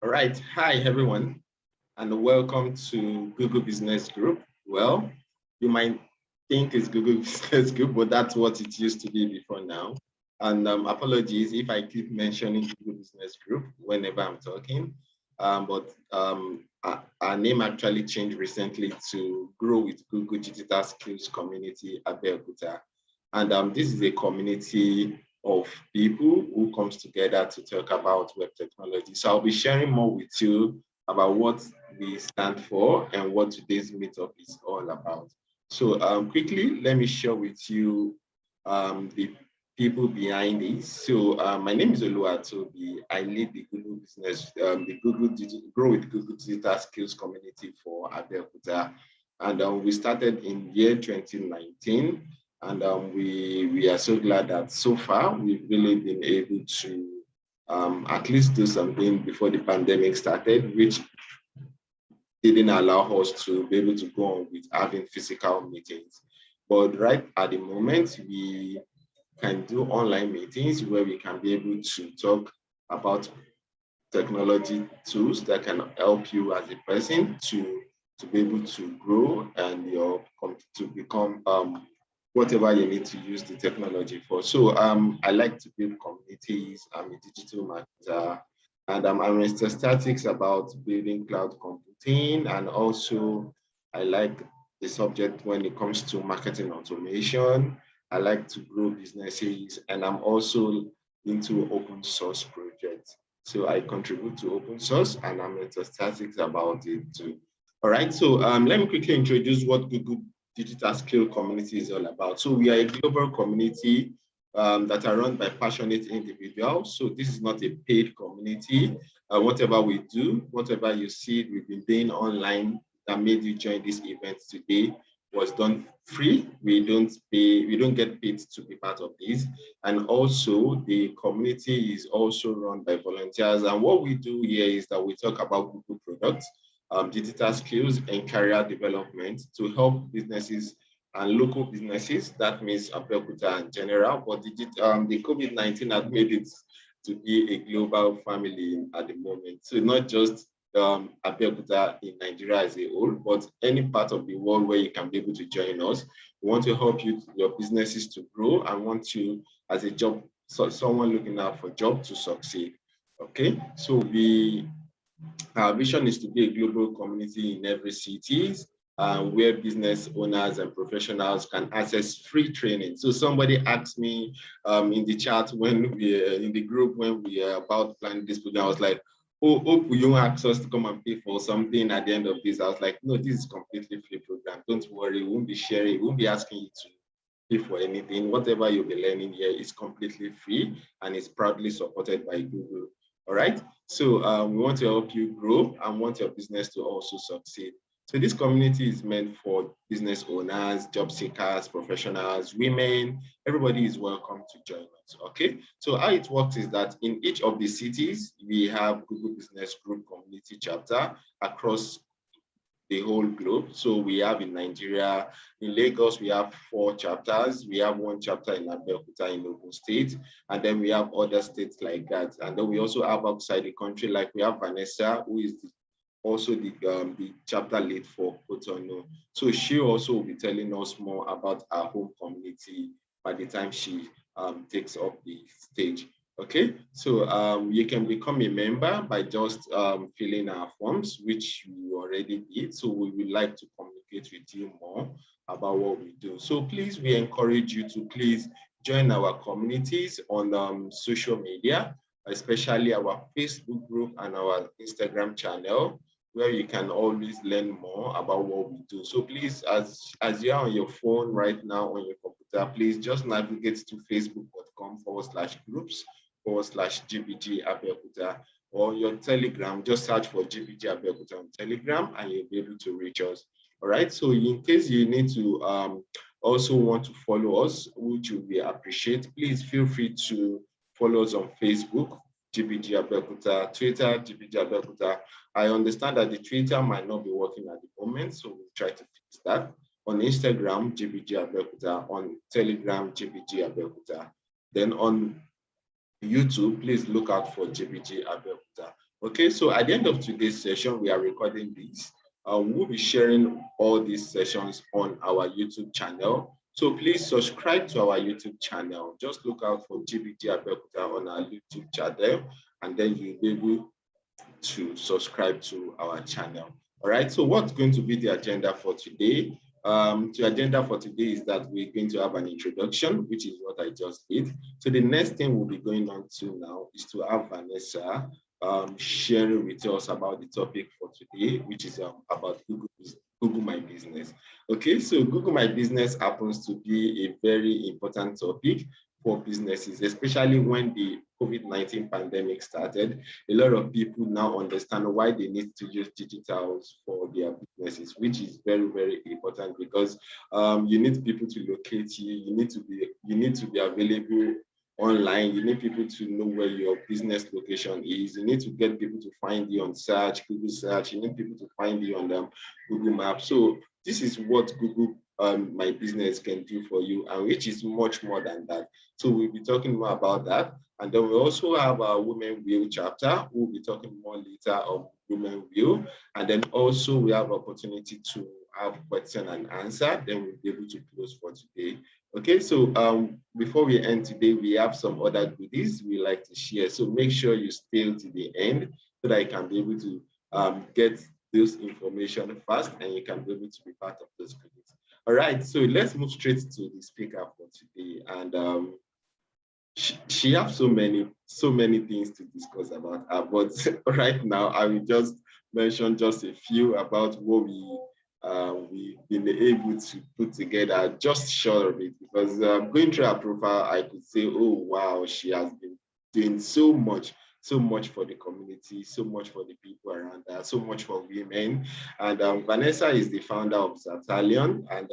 All right. Hi, everyone, and welcome to Google Business Group. Well, you might think it's Google Business Group, but that's what it used to be before now. And apologies if I keep mentioning Google Business Group whenever I'm talking. Our name actually changed recently to Grow with Google Digital Skills Community Abeokuta. And this is a community of people who comes together to talk about web technology. So I'll be sharing more with you about what we stand for and what today's meetup is all about. So quickly, let me share with you the people behind this. So my name is Oluwatobi. I lead the Google business, the Grow with Google Digital Skills Community for Abeokuta. And we started in year 2019. And we are so glad that so far we've really been able to at least do something before the pandemic started, which didn't allow us to be able to go on with having physical meetings. But right at the moment, we can do online meetings where we can be able to talk about technology tools that can help you as a person to be able to grow and to become whatever you need to use the technology for. So I like to build communities. I'm a digital marketer, and I'm into statistics about building cloud computing, and also I like the subject when it comes to marketing automation. I like to grow businesses, and I'm also into open source projects. So I contribute to open source, and I'm into statistics about it too. All right, so let me quickly introduce what Google Digital Skill Community is all about. So we are a global community that are run by passionate individuals. So this is not a paid community. Whatever we do, whatever you see we've been doing online that made you join this event today was done free. We don't pay, we don't get paid to be part of this. And also the community is also run by volunteers. And what we do here is that we talk about Google products, digital skills and career development to help businesses and local businesses. That means Abeokuta in general, but the COVID-19 has made it to be a global family at the moment. So not just Abeokuta in Nigeria as a whole, but any part of the world where you can be able to join us. We want to help you, your businesses to grow, and want you as a job, so someone looking out for a job to succeed. Okay, so our vision is to be a global community in every city where business owners and professionals can access free training. So somebody asked me in the chat when we in the group when we are about planning this program, I was like, oh, hope you don't ask us to come and pay for something at the end of this. I was like, no, this is completely free program. Don't worry, we won't be sharing, we won't be asking you to pay for anything. Whatever you'll be learning here is completely free and is proudly supported by Google. All right. So we want to help you grow and want your business to also succeed. So this community is meant for business owners, job seekers, professionals, women. Everybody is welcome to join us. Okay. So how it works is that in each of the cities, we have Google Business Group community chapter across the whole globe. So we have in Nigeria, in Lagos, we have 4 chapters. We have 1 chapter in Abeokuta in Ogun State, and then we have other states like that. And then we also have outside the country, like we have Vanessa, who is also the chapter lead for Cotonou. So she also will be telling us more about our home community by the time she takes up the stage. Okay, so you can become a member by just filling our forms, which you already did. So we would like to communicate with you more about what we do. So please, we encourage you to please join our communities on social media, especially our Facebook group and our Instagram channel, where you can always learn more about what we do. So please, as you're on your phone right now on your computer, please just navigate to facebook.com/groups/GBT Abeokuta, or your Telegram, just search for GBT Abeokuta on Telegram and you'll be able to reach us. All right, so in case you need to also want to follow us, which we appreciate, please feel free to follow us on Facebook, GBT Abeokuta, Twitter, GBT Abeokuta. I understand that the Twitter might not be working at the moment, so we'll try to fix that. On Instagram, GBT Abeokuta, on Telegram, GBT Abeokuta. Then on YouTube, please look out for GBT Abeokuta. Okay, so at the end of today's session, we are recording this. We'll be sharing all these sessions on our YouTube channel. So please subscribe to our YouTube channel. Just look out for GBT Adventure on our YouTube channel, and then you'll be able to subscribe to our channel. All right, so what's going to be the agenda for today? The agenda for today is that we're going to have an introduction, which is what I just did. So the next thing we'll be going on to now is to have Vanessa sharing with us about the topic for today, which is about Google My Business. Okay, so Google My Business happens to be a very important topic for businesses, especially when the COVID-19 pandemic started. A lot of people now understand why they need to use digitals for their businesses, which is very, very important because you need people to locate you. You need to be available online. You need people to know where your business location is. You need to get people to find you on search, Google search. You need people to find you on Google Maps. So this is what Google My Business can do for you, and which is much more than that. So we'll be talking more about that. And then we also have our Women Will chapter. We'll be talking more later on Women Will. And then also we have opportunity to have question and answer. Then we'll be able to close for today. Okay, so before we end today, we have some other goodies we like to share. So make sure you stay to the end so that you can be able to get this information fast and you can be able to be part of those goodies. All right, so let's move straight to the speaker for today. And she has so many things to discuss about her, but right now I will just mention just a few about what we've been able to put together, just short of it, because going through her profile, I could say, oh wow, she has been doing so much for the community, so much for the people around her, so much for women. And Vanessa is the founder of Zatalion, and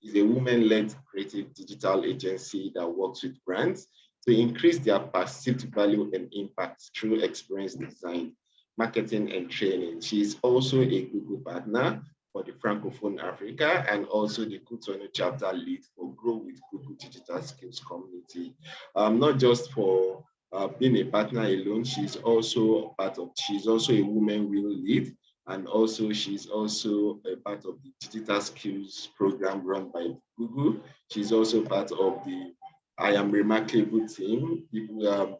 is a women-led creative digital agency that works with brands to increase their perceived value and impact through experience design, marketing, and training. She is also a Google partner for the Francophone Africa and also the Cotonou chapter lead for Grow with Google Digital Skills Community. Not just for being a partner alone, she's also a Women Will lead, and also she's also a part of the Digital Skills program run by Google. She's also part of the I Am Remarkable team.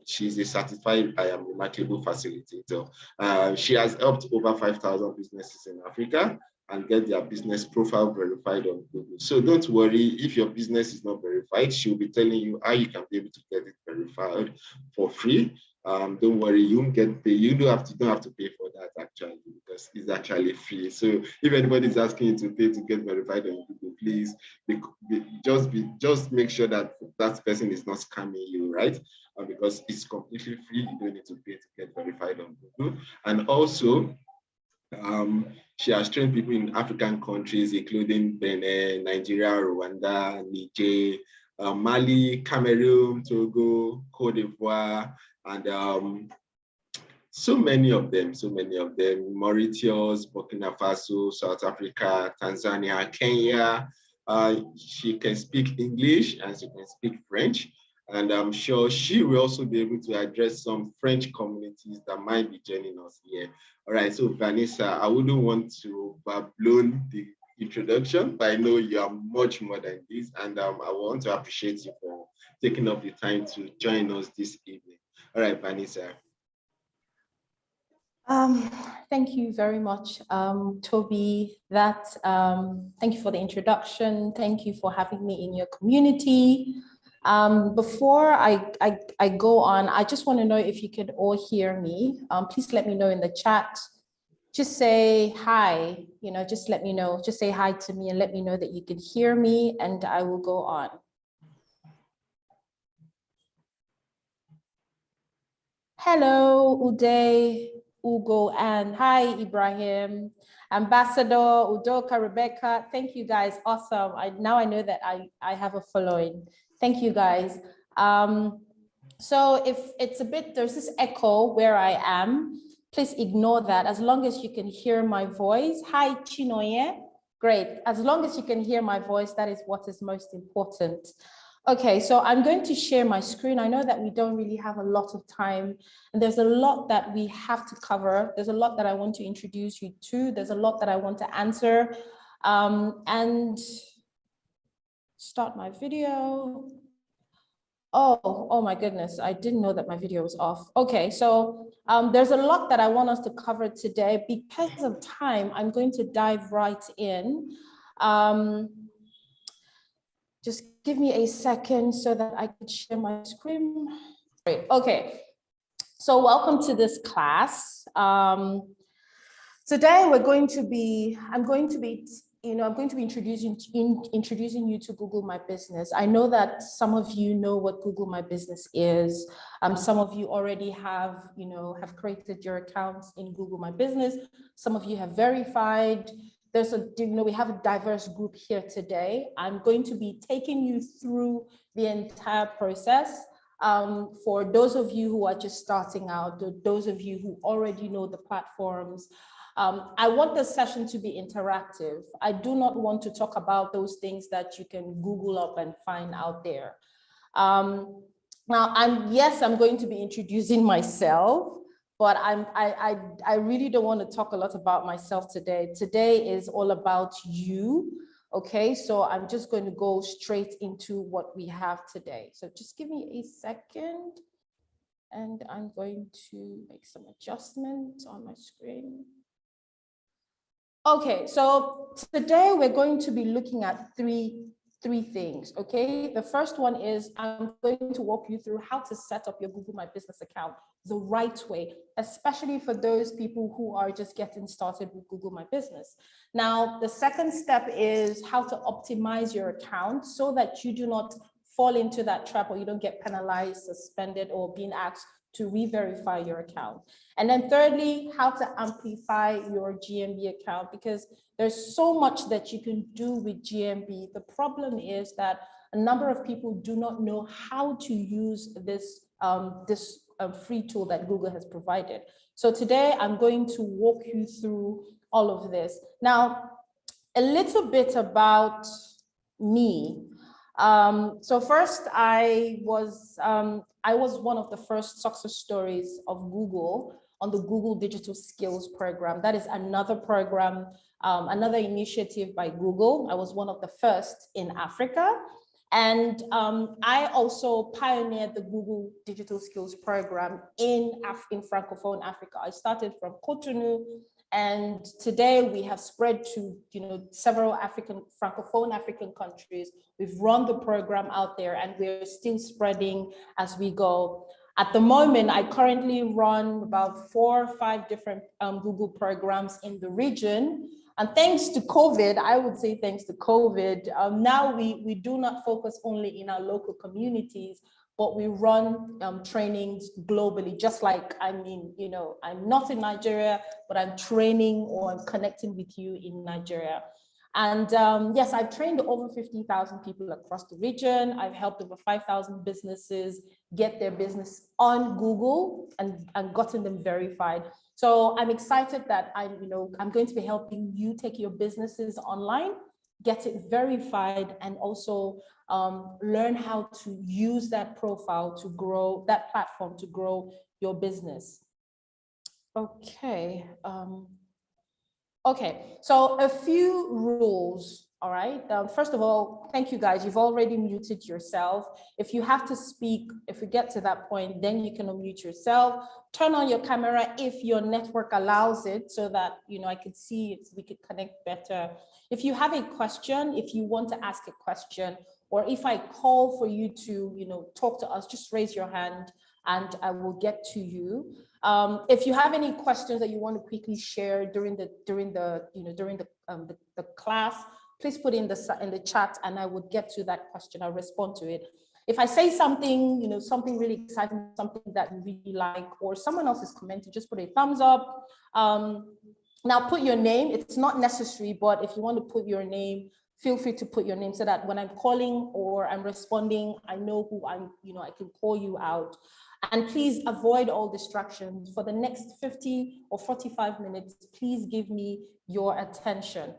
She's a certified I Am Remarkable facilitator. She has helped over 5,000 businesses in Africa and get their business profile verified on Google. So don't worry if your business is not verified. She'll be telling you how you can be able to get it verified for free. Don't worry, you won't get paid. You don't have to pay for that actually, because it's actually free. So if anybody is asking you to pay to get verified on Google, please just make sure that that person is not scamming you, right? Because it's completely free. You don't need to pay to get verified on Google. And also, she has trained people in African countries, including Benin, Nigeria, Rwanda, Niger, Mali, Cameroon, Togo, Cote d'Ivoire, and so many of them, Mauritius, Burkina Faso, South Africa, Tanzania, Kenya. She can speak English and she can speak French. And I'm sure she will also be able to address some French communities that might be joining us here. All right, so Vanessa, I wouldn't want to blown the introduction, but I know you are much more than this. And I want to appreciate you for taking up the time to join us this evening. All right, Vanessa. Thank you very much, Toby. Thank you for the introduction. Thank you for having me in your community. Before I go on, I just want to know if you could all hear me. Please let me know in the chat. Just say hi, just let me know. Just say hi to me and let me know that you can hear me, and I will go on. Hello, Uday, Ugo, and hi, Ibrahim, Ambassador, Udoka, Rebecca. Thank you guys. Awesome. Now I know that I have a following. Thank you guys. So if it's there's this echo where I am, please ignore that. As long as you can hear my voice. Hi, Chinoye. Great. As long as you can hear my voice, that is what is most important. Okay, so I'm going to share my screen. I know that we don't really have a lot of time, and there's a lot that we have to cover. There's a lot that I want to introduce you to. There's a lot that I want to answer. And start my video. Oh my goodness, I didn't know that my video was off. Okay, so there's a lot that I want us to cover today. Because of time, I'm going to dive right in. Just give me a second so that I can share my screen. Great. Okay, so welcome to this class. Today I'm going to be introducing you to Google My Business. I know that some of you know what Google My Business is. Some of you already have created your accounts in Google My Business. Some of you have verified. We have a diverse group here today. I'm going to be taking you through the entire process. For those of you who are just starting out, those of you who already know the platforms, I want the session to be interactive. I do not want to talk about those things that you can Google up and find out there. Now, I'm going to be introducing myself, but I really don't want to talk a lot about myself today. Today is all about you. Okay, so I'm just going to go straight into what we have today. So just give me a second, and I'm going to make some adjustments on my screen. Okay, so today we're going to be looking at three things, okay? The first one is I'm going to walk you through how to set up your Google My Business account the right way, especially for those people who are just getting started with Google My Business. Now, the second step is how to optimize your account so that you do not fall into that trap or you don't get penalized, suspended, or being asked to re-verify your account. And then thirdly, how to amplify your GMB account, because there's so much that you can do with GMB. The problem is that a number of people do not know how to use this, free tool that Google has provided. So today I'm going to walk you through all of this. Now, a little bit about me. So first, I was one of the first success stories of Google on the Google Digital Skills Program. That is another program, another initiative by Google. I was one of the first in Africa. And I also pioneered the Google Digital Skills Program in Francophone Africa. I started from Cotonou, and today we have spread to several Francophone African countries. We've run the program out there, and we're still spreading as we go. At the moment, I currently run about 4 or 5 different Google programs in the region. And thanks to COVID, I would say thanks to COVID, now we do not focus only in our local communities, but we run trainings globally, just like, I'm not in Nigeria, but I'm training or I'm connecting with you in Nigeria. And yes, I've trained over 50,000 people across the region. I've helped over 5,000 businesses get their business on Google and gotten them verified. So I'm excited that I'm going to be helping you take your businesses online, get it verified, and also learn how to use that profile to grow, that platform to grow your business. Okay. Okay, so a few rules, all right? First of all, thank you guys. You've already muted yourself. If you have to speak, if we get to that point, then you can unmute yourself. Turn on your camera if your network allows it, so that I could see it, we could connect better. If you have a question, if you want to ask a question, or if I call for you to talk to us, just raise your hand and I will get to you. If you have any questions that you want to quickly share during the class, please put in the chat and I would get to that question. I'll respond to it. If I say something, something really exciting, something that you really like, or someone else is commenting, just put a thumbs up. Now put your name. It's not necessary, but if you want to put your name, feel free to put your name so that when I'm calling or I'm responding, I know who I can call you out. And please avoid all distractions. For the next 50 or 45 minutes, please give me your attention.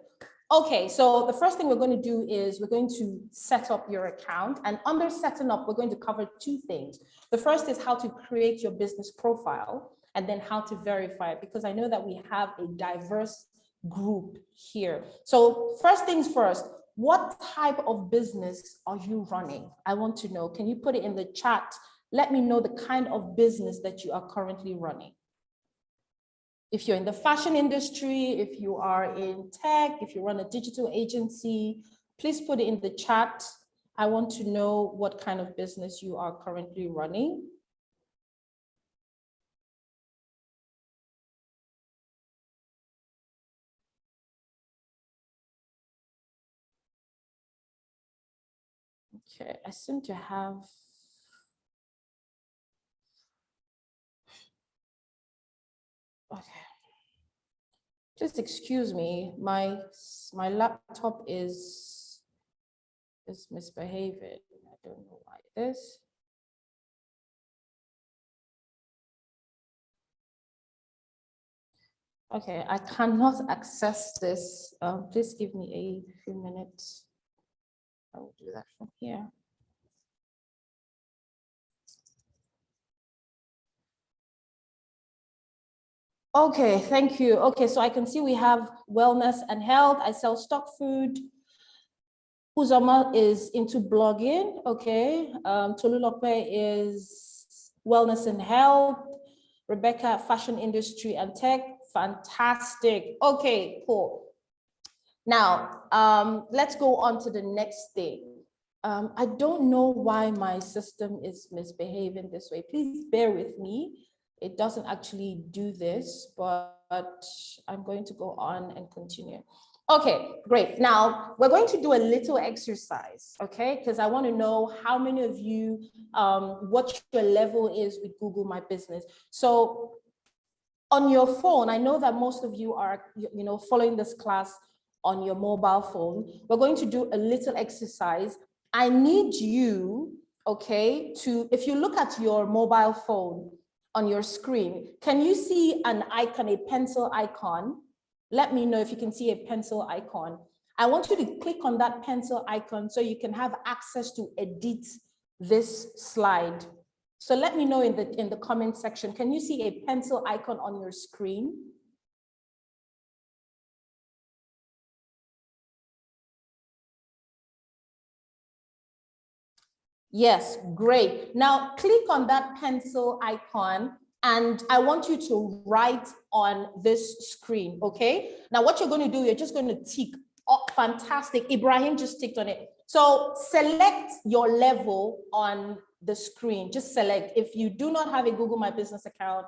Okay, so the first thing we're going to do is we're going to set up your account, and under setting up, we're going to cover two things. The first is how to create your business profile, and then how to verify it, because I know that we have a diverse group here. So first things first, what type of business are you running? I want to know. Can you put it in the chat? Let me know the kind of business that you are currently running. If you're in the fashion industry, if you are in tech, if you run a digital agency, please put it in the chat. I want to know what kind of business you are currently running. Okay, I seem to have. Okay. Just excuse me, my laptop is misbehaving. I don't know why it is. Okay, I cannot access this. Please give me a few minutes. I will do that from here. Okay, thank you. Okay, so I can see we have wellness and health. I sell stock food. Uzoma is into blogging. Okay, Tolulope is wellness and health. Rebecca, fashion industry and tech. Fantastic. Okay, cool. Now, let's go on to the next thing. I don't know why my system is misbehaving this way. Please bear with me. It doesn't actually do this, but I'm going to go on and continue. Okay, great. Now we're going to do a little exercise, okay? Because I want to know how many of you, what your level is with Google My Business. So on your phone, I know that most of you are, following this class on your mobile phone. We're going to do a little exercise. I need you, okay, to, if you look at your mobile phone on your screen, can you see an icon, a pencil icon? Let me know if you can see a pencil icon. I want you to click on that pencil icon so you can have access to edit this slide. So let me know in the comment section, can you see a pencil icon on your screen? Yes, great. Now click on that pencil icon and I want you to write on this screen, okay? Now what you're going to do, you're just going to tick. Oh, fantastic. Ibrahim just ticked on it. So select your level on the screen. Just select. If you do not have a Google My Business account,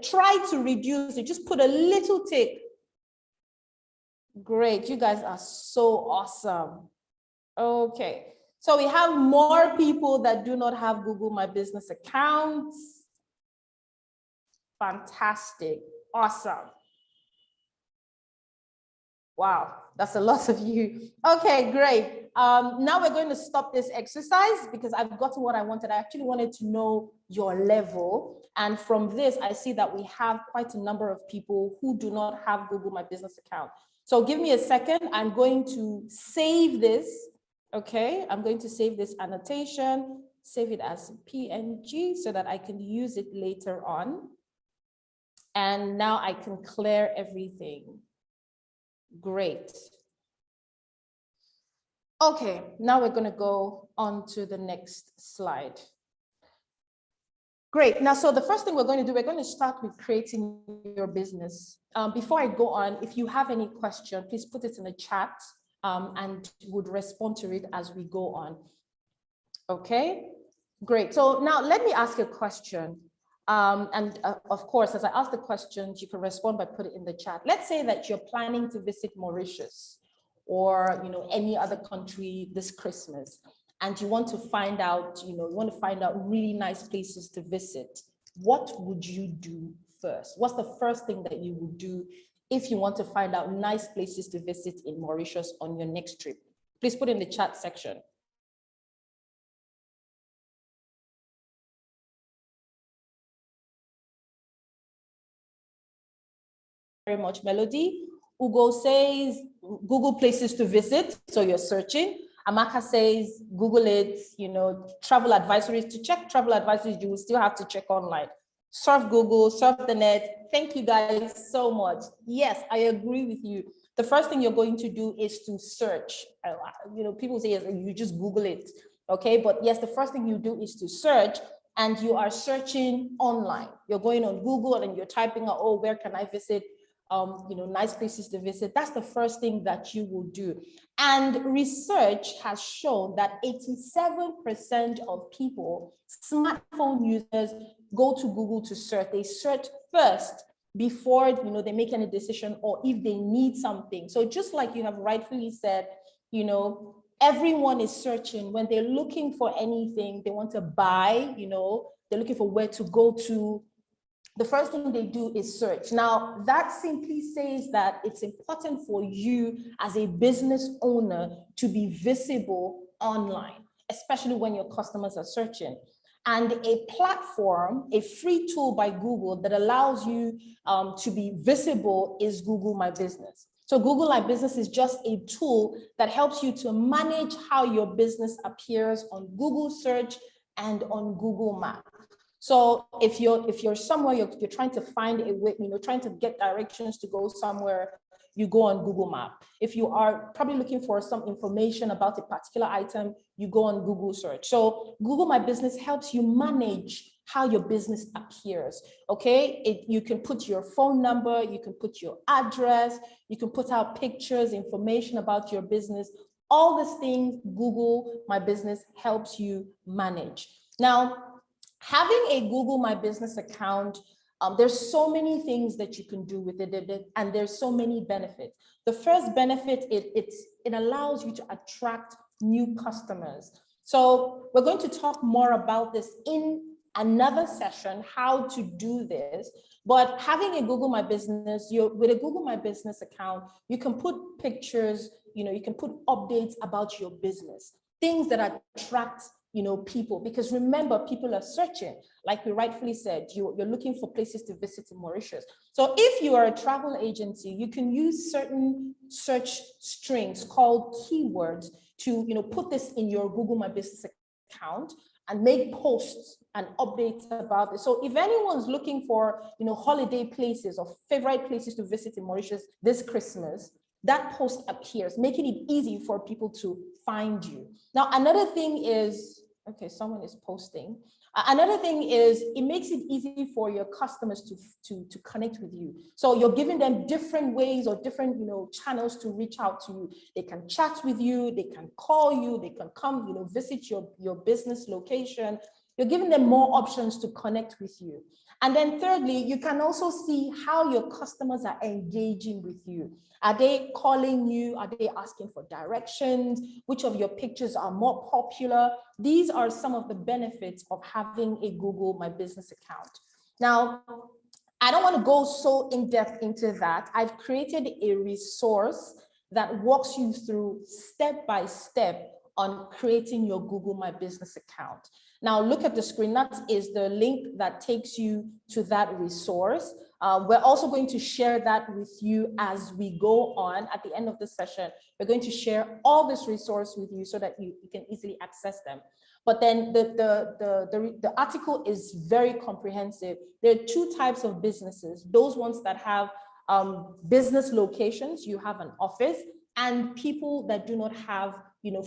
try to reduce it. Just put a little tick. Great. You guys are so awesome. Okay. So we have more people that do not have Google My Business accounts. Fantastic. Awesome. Wow, that's a lot of you. Okay, great. Now we're going to stop this exercise because I've gotten what I wanted. I actually wanted to know your level. And from this, I see that we have quite a number of people who do not have Google My Business account. So give me a second. I'm going to save this. Okay, I'm going to save this annotation, save it as PNG so that I can use it later on. And now I can clear everything. Great. Okay, now we're going to go on to the next slide. Great. Now, so the first thing we're going to do, we're going to start with creating your business. Before I go on, if you have any question, please put it in the chat and would respond to it as we go on. Okay, great. So now let me ask a question. Of course, as I ask the questions, you can respond by putting it in the chat. Let's say that you're planning to visit Mauritius or any other country this Christmas, and you want to find out, really nice places to visit. What would you do first? What's the first thing that you would do if you want to find out nice places to visit in Mauritius on your next trip? Please put in the chat section. Very much, Melody. Ugo says Google places to visit, so you're searching. Amaka says Google it, travel advisories. To check travel advisories, you will still have to check online. Surf Google, surf the net. Thank you guys so much. Yes, I agree with you. The first thing you're going to do is to search. People say you just Google it, okay? But yes, the first thing you do is to search, and you are searching online. You're going on Google and you're typing out, oh, where can I visit? Nice places to visit. That's the first thing that you will do. And research has shown that 87% of people, smartphone users, go to Google to search. They search first before they make any decision, or if they need something. So just like you have rightfully said, everyone is searching when they're looking for anything they want to buy, they're looking for where to go to. The first thing they do is search. Now, that simply says that it's important for you as a business owner to be visible online, especially when your customers are searching. And a platform, a free tool by Google that allows you to be visible is Google My Business. So Google My Business is just a tool that helps you to manage how your business appears on Google search and on Google Maps. So if you're somewhere, you're trying to find a way, trying to get directions to go somewhere, you go on Google Map. If you are probably looking for some information about a particular item, you go on Google search. So Google My Business helps you manage how your business appears, okay? You can put your phone number, you can put your address, you can put out pictures, information about your business. All these things, Google My Business helps you manage. Now, having a Google My Business account, there's so many things that you can do with it, and there's so many benefits. The first benefit, it allows you to attract new customers. So we're going to talk more about this in another session, how to do this. But having a Google My Business, with a Google My Business account, you can put pictures, you can put updates about your business, things that attract people, because remember, people are searching. Like we rightfully said, you're looking for places to visit in Mauritius. So if you are a travel agency, you can use certain search strings called keywords to put this in your Google My Business account and make posts and updates about it. So if anyone's looking for holiday places or favorite places to visit in Mauritius this Christmas, that post appears, making it easy for people to find you. Now, another thing is, okay, someone is posting. Another thing is, it makes it easy for your customers to connect with you. So you're giving them different ways or different channels to reach out to you. They can chat with you, they can call you, they can come visit your business location. You're giving them more options to connect with you. And then thirdly, you can also see how your customers are engaging with you. Are they calling you? Are they asking for directions? Which of your pictures are more popular? These are some of the benefits of having a Google My Business account. Now, I don't want to go so in depth into that. I've created a resource that walks you through step by step on creating your Google My Business account. Now look at the screen. That is the link that takes you to that resource. We're also going to share that with you as we go on. At the end of the session, we're going to share all this resource with you so that you can easily access them. But then the article is very comprehensive. There are two types of businesses: those ones that have business locations, you have an office, and people that do not have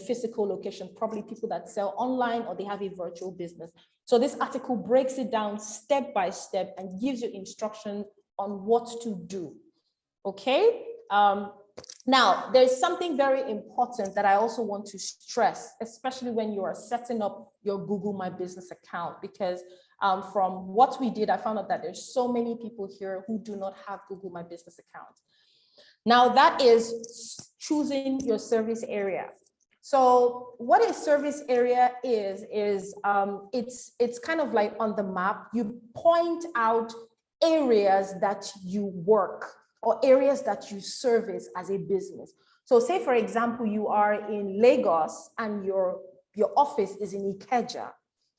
physical location, probably people that sell online or they have a virtual business. So this article breaks it down step by step and gives you instructions on what to do. Okay. Now, there's something very important that I also want to stress, especially when you are setting up your Google My Business account, because from what we did, I found out that there's so many people here who do not have Google My Business account. Now, that is choosing your service area. So what a service area is it's kind of like on the map. You point out areas that you work or areas that you service as a business. So say, for example, you are in Lagos and your office is in Ikeja,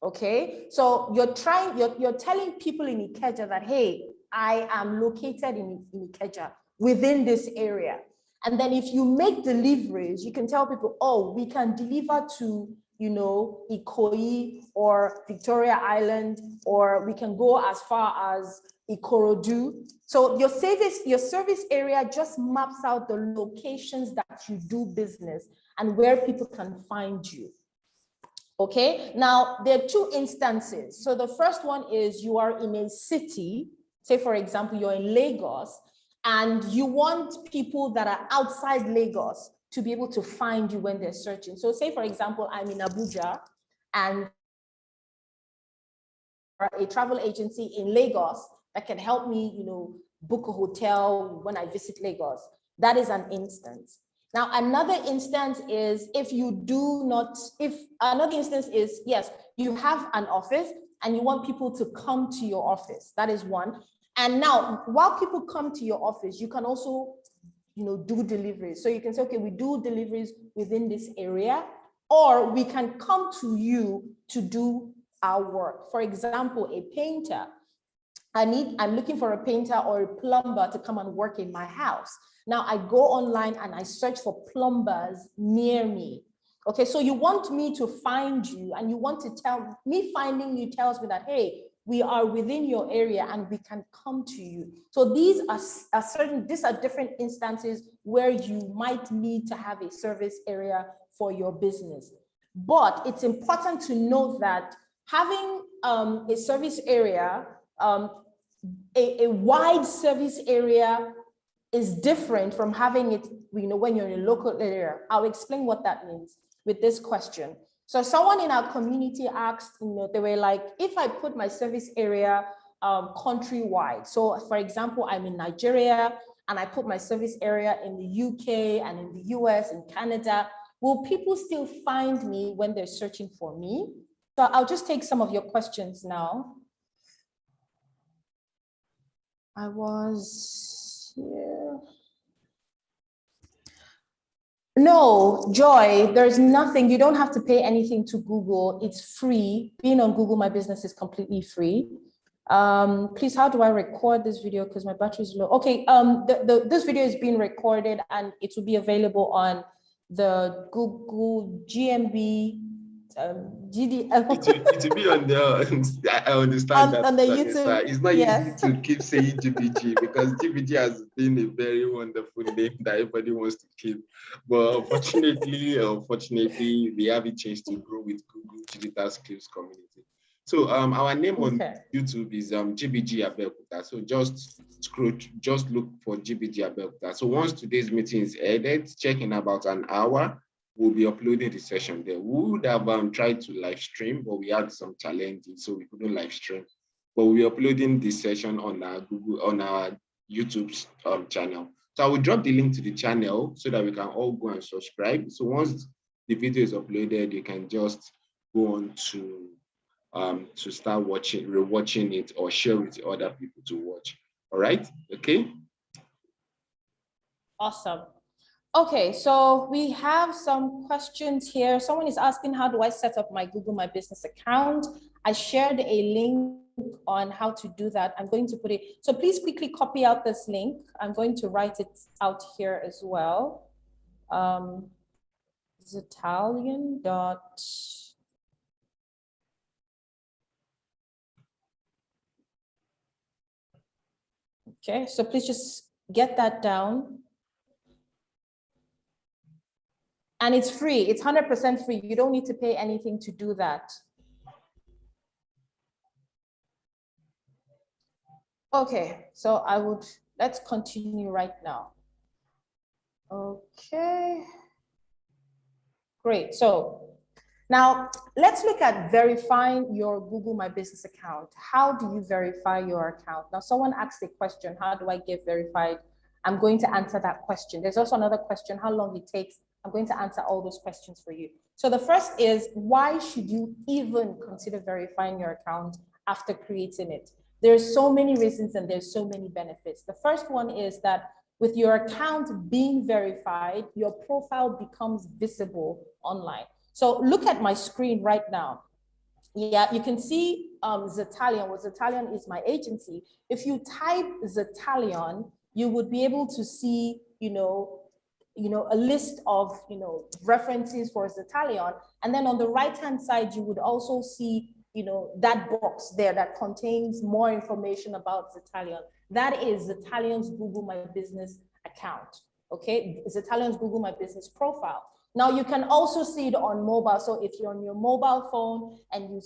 okay? So you're telling people in Ikeja that, hey, I am located in Ikeja. within this area. And then if you make deliveries, you can tell people, oh, we can deliver to, you know, Ikoyi or Victoria Island, or we can go as far as Ikorodu. So your service area just maps out the locations that you do business and where people can find you. Okay, now there are two instances. So the first one is you are in a city, say for example, you're in Lagos, and you want people that are outside Lagos to be able to find you when they're searching. So say for example, I'm in Abuja and a travel agency in Lagos that can help me, you know, book a hotel when I visit Lagos. That is an instance. Now, another instance is yes, you have an office and you want people to come to your office. That is one. And now, while people come to your office, you can also, you know, do deliveries. So you can say, okay, we do deliveries within this area, or we can come to you to do our work. For example, a painter. I'm looking for a painter or a plumber to come and work in my house. Now I go online and I search for plumbers near me. Okay, so you want me to find you, and you want to tell me, finding you tells me that, hey, we are within your area and we can come to you. So these are different instances where you might need to have a service area for your business. But it's important to note that having a service area, a wide service area is different from having it, you know, when you're in a local area. I'll explain what that means with this question. So someone in our community asked, you know, they were like, if I put my service area countrywide, so for example, I'm in Nigeria and I put my service area in the UK and in the US and Canada, will people still find me when they're searching for me? So I'll just take some of your questions now. I was here. No, Joy, there's nothing. You don't have to pay anything to Google. It's free. Being on Google My Business is completely free. Please, how do I record this video? Because my battery is low. Okay, this video is being recorded and it will be available on the Google GMB GD. It will be on the, I understand that. On the YouTube. It's not yes. easy to keep saying GBG because GBG has been a very wonderful name that everybody wants to keep. But unfortunately, we have it changed to grow with Google Digital Skills Community. So our name on YouTube is GBT Abeokuta. So just look for GBT Abeokuta. So once today's meeting is ended, check in about an hour. We'll be uploading the session there. We would have tried to live stream, but we had some challenges, so we couldn't live stream. But we're uploading this session on our YouTube channel. So I will drop the link to the channel so that we can all go and subscribe. So once the video is uploaded, you can just go on to start rewatching it or share with other people to watch. All right? Okay. Awesome. Okay, so we have some questions here. Someone is asking, how do I set up my Google My Business account? I shared a link on how to do that. I'm going to put it, so please quickly copy out this link. I'm going to write it out here as well. Italian dot. Okay, so please just get that down. And it's free, it's 100% free. You don't need to pay anything to do that. Okay, so let's continue right now. Okay, great. So now let's look at verifying your Google My Business account. How do you verify your account? Now someone asked a question, how do I get verified? I'm going to answer that question. There's also another question, how long it takes. I'm going to answer all those questions for you. So the first is, why should you even consider verifying your account after creating it? There's so many reasons and there's so many benefits. The first one is that with your account being verified, your profile becomes visible online. So look at my screen right now. Yeah, you can see Zetalion. Well, Zetalion is my agency. If you type Zetalion, you would be able to see, a list of, references for Zetalion. And then on the right-hand side, you would also see, that box there that contains more information about Zetalion. That is Zetalion's Google My Business account, okay? Zetalion's Google My Business profile. Now you can also see it on mobile. So if you're on your mobile phone and you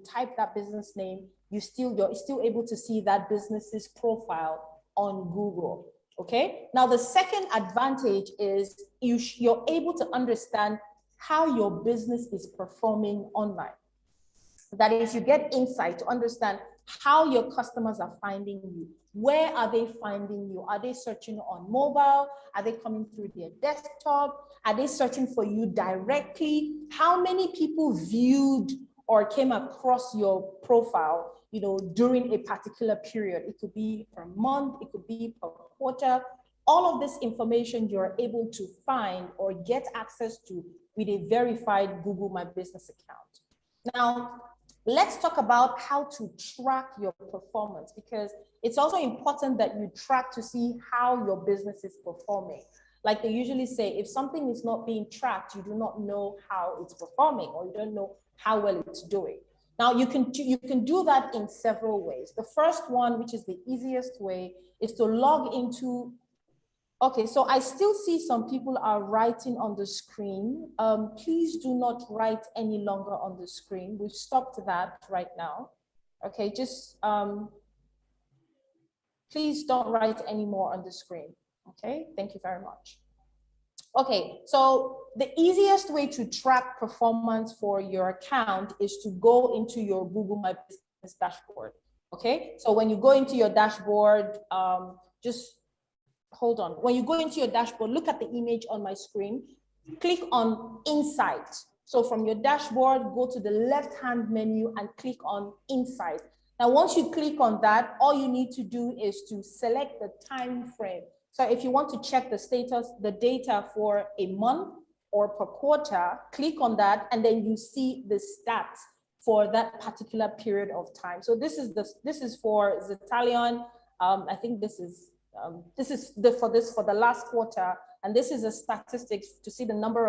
type that business name, you're still able to see that business's profile on Google, okay? Now the second advantage is you're able to understand how your business is performing online. That is, you get insight to understand how your customers are finding you. Where are they finding you? Are they searching on mobile? Are they coming through their desktop? Are they searching for you directly? How many people viewed or came across your profile, during a particular period? It could be per month, it could be per quarter. All of this information you're able to find or get access to with a verified Google My Business account. Now, let's talk about how to track your performance, because it's also important that you track to see how your business is performing. Like they usually say, if something is not being tracked, you do not know how it's performing, or you don't know how well it's doing. Now, you can do that in several ways. The first one, which is the easiest way, is to log into. Okay, so I still see some people are writing on the screen. Please do not write any longer on the screen. We've stopped that right now. Okay, just please don't write any more on the screen. Okay, thank you very much. Okay, so the easiest way to track performance for your account is to go into your Google My Business dashboard. Okay, so when you go into your dashboard, just hold on. When you go into your dashboard, look at the image on my screen, click on Insight. So from your dashboard, go to the left-hand menu and click on Insight. Now, once you click on that, all you need to do is to select the time frame. So if you want to check the status, the data for a month or per quarter, click on that, and then you see the stats for that particular period of time. So this is for Zetalion. I think this is for the last quarter, and this is a statistics to see the number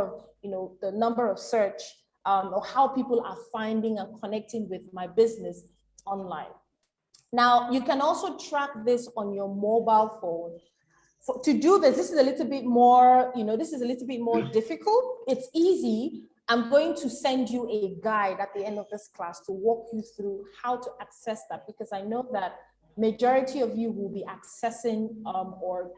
of search or how people are finding and connecting with my business online. Now, you can also track this on your mobile phone. To do this is a little bit more, difficult. It's easy. I'm going to send you a guide at the end of this class to walk you through how to access that, because I know that majority of you will be accessing or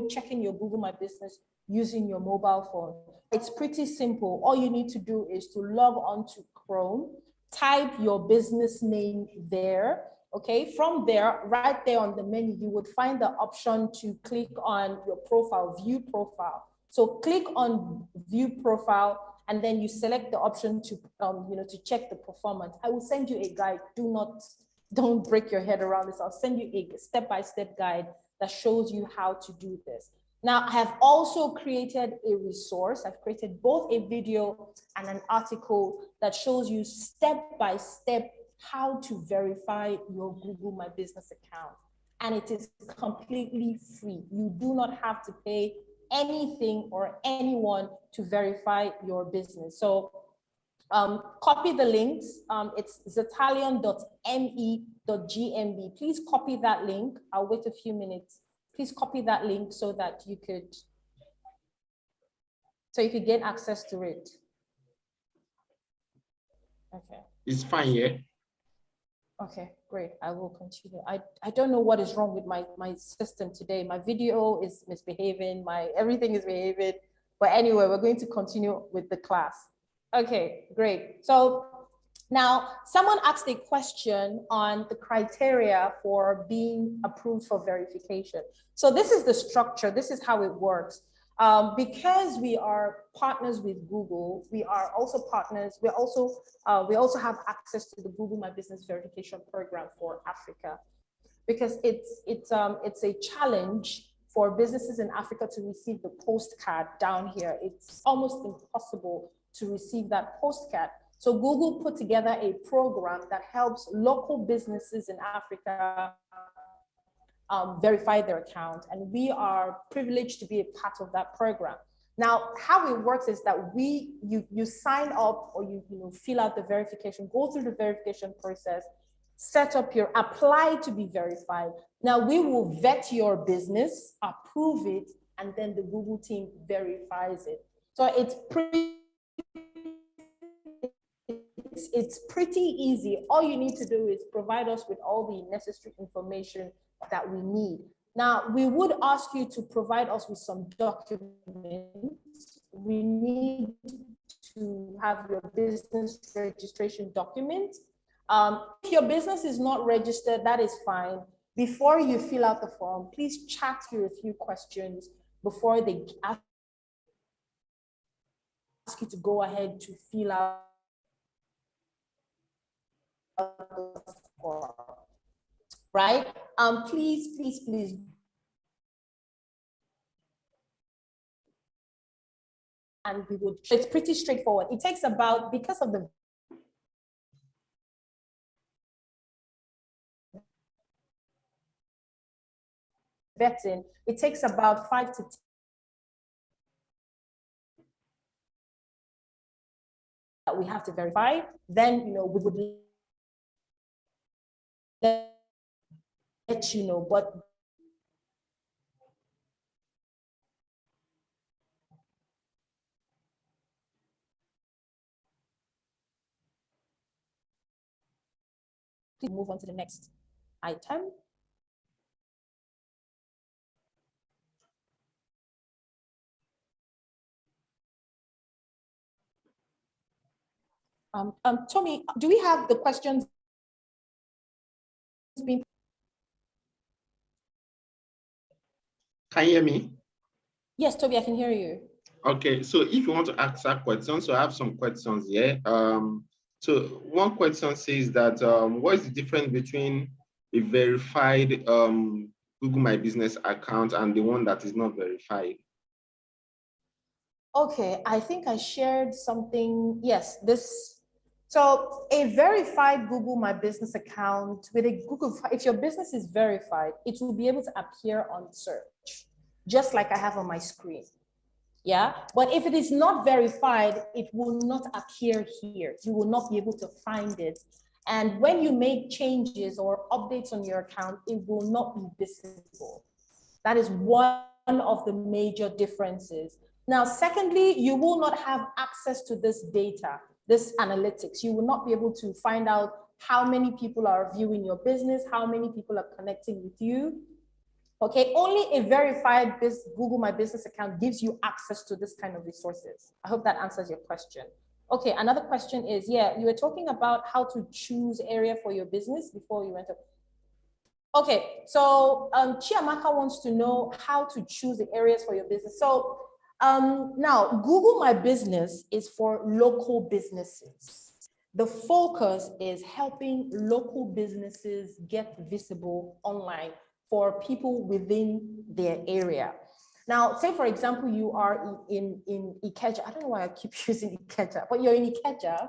checking your Google My Business using your mobile phone. It's pretty simple. All you need to do is to log on to Chrome, type your business name there. Okay, from there, right there on the menu, you would find the option to click on your profile, view profile. So click on view profile, and then you select the option to, to check the performance. I will send you a guide. Don't break your head around this. I'll send you a step-by-step guide that shows you how to do this. Now, I have also created a resource. I've created both a video and an article that shows you step-by-step how to verify your Google My Business account. And it is completely free. You do not have to pay anything or anyone to verify your business. So copy the links. It's zetalion.me.gmb. Please copy that link. I'll wait a few minutes. Please copy that link so that you could get access to it. Okay. It's fine, yeah. Okay, great. I will continue. I don't know what is wrong with my system today. My video is misbehaving. Everything is behaving. But anyway, we're going to continue with the class. Okay, great. So now someone asked a question on the criteria for being approved for verification. So this is the structure. This is how it works. Because we are partners with Google, we are also partners. We also have access to the Google My Business verification program for Africa, because it's a challenge for businesses in Africa to receive the postcard down here. It's almost impossible to receive that postcard. So Google put together a program that helps local businesses in Africa verify their account, and we are privileged to be a part of that program. Now, how it works is that you sign up, or you fill out the verification, go through the verification process, set up your apply to be verified. Now we will vet your business, approve it, and then the Google team verifies it. So it's pretty easy. All you need to do is provide us with all the necessary information that we need. Now, we would ask you to provide us with some documents. We need to have your business registration document. If your business is not registered, that is fine. Before you fill out the form, please chat through a few questions before they ask you to go ahead to fill out the form, right? Please. And we would, it's pretty straightforward. It takes about, because of the vetting, it takes about 5 to 10 that we have to verify. Then, we would let you know, but please move on to the next item. Tommy, do we have the questions being? Can you hear me? Yes, Toby, I can hear you. Okay, so if you want to ask that question, so I have some questions here. So one question says that what is the difference between a verified Google My Business account and the one that is not verified? Okay, I think I shared something. Yes, so a verified Google My Business account with a Google, if your business is verified, it will be able to appear on search, just like I have on my screen. Yeah, but if it is not verified, it will not appear here. You will not be able to find it. And when you make changes or updates on your account, it will not be visible. That is one of the major differences. Now, secondly, you will not have access to this data, this analytics. You will not be able to find out how many people are viewing your business, how many people are connecting with you. Okay, only a verified Google My Business account gives you access to this kind of resources. I hope that answers your question. Okay, another question is, yeah, you were talking about how to choose area for your business before you went up. Okay, so Chiamaka wants to know how to choose the areas for your business. So now Google My Business is for local businesses. The focus is helping local businesses get visible online for people within their area. Now, say for example, you are in Ikeja. I don't know why I keep using Ikeja, but you're in Ikeja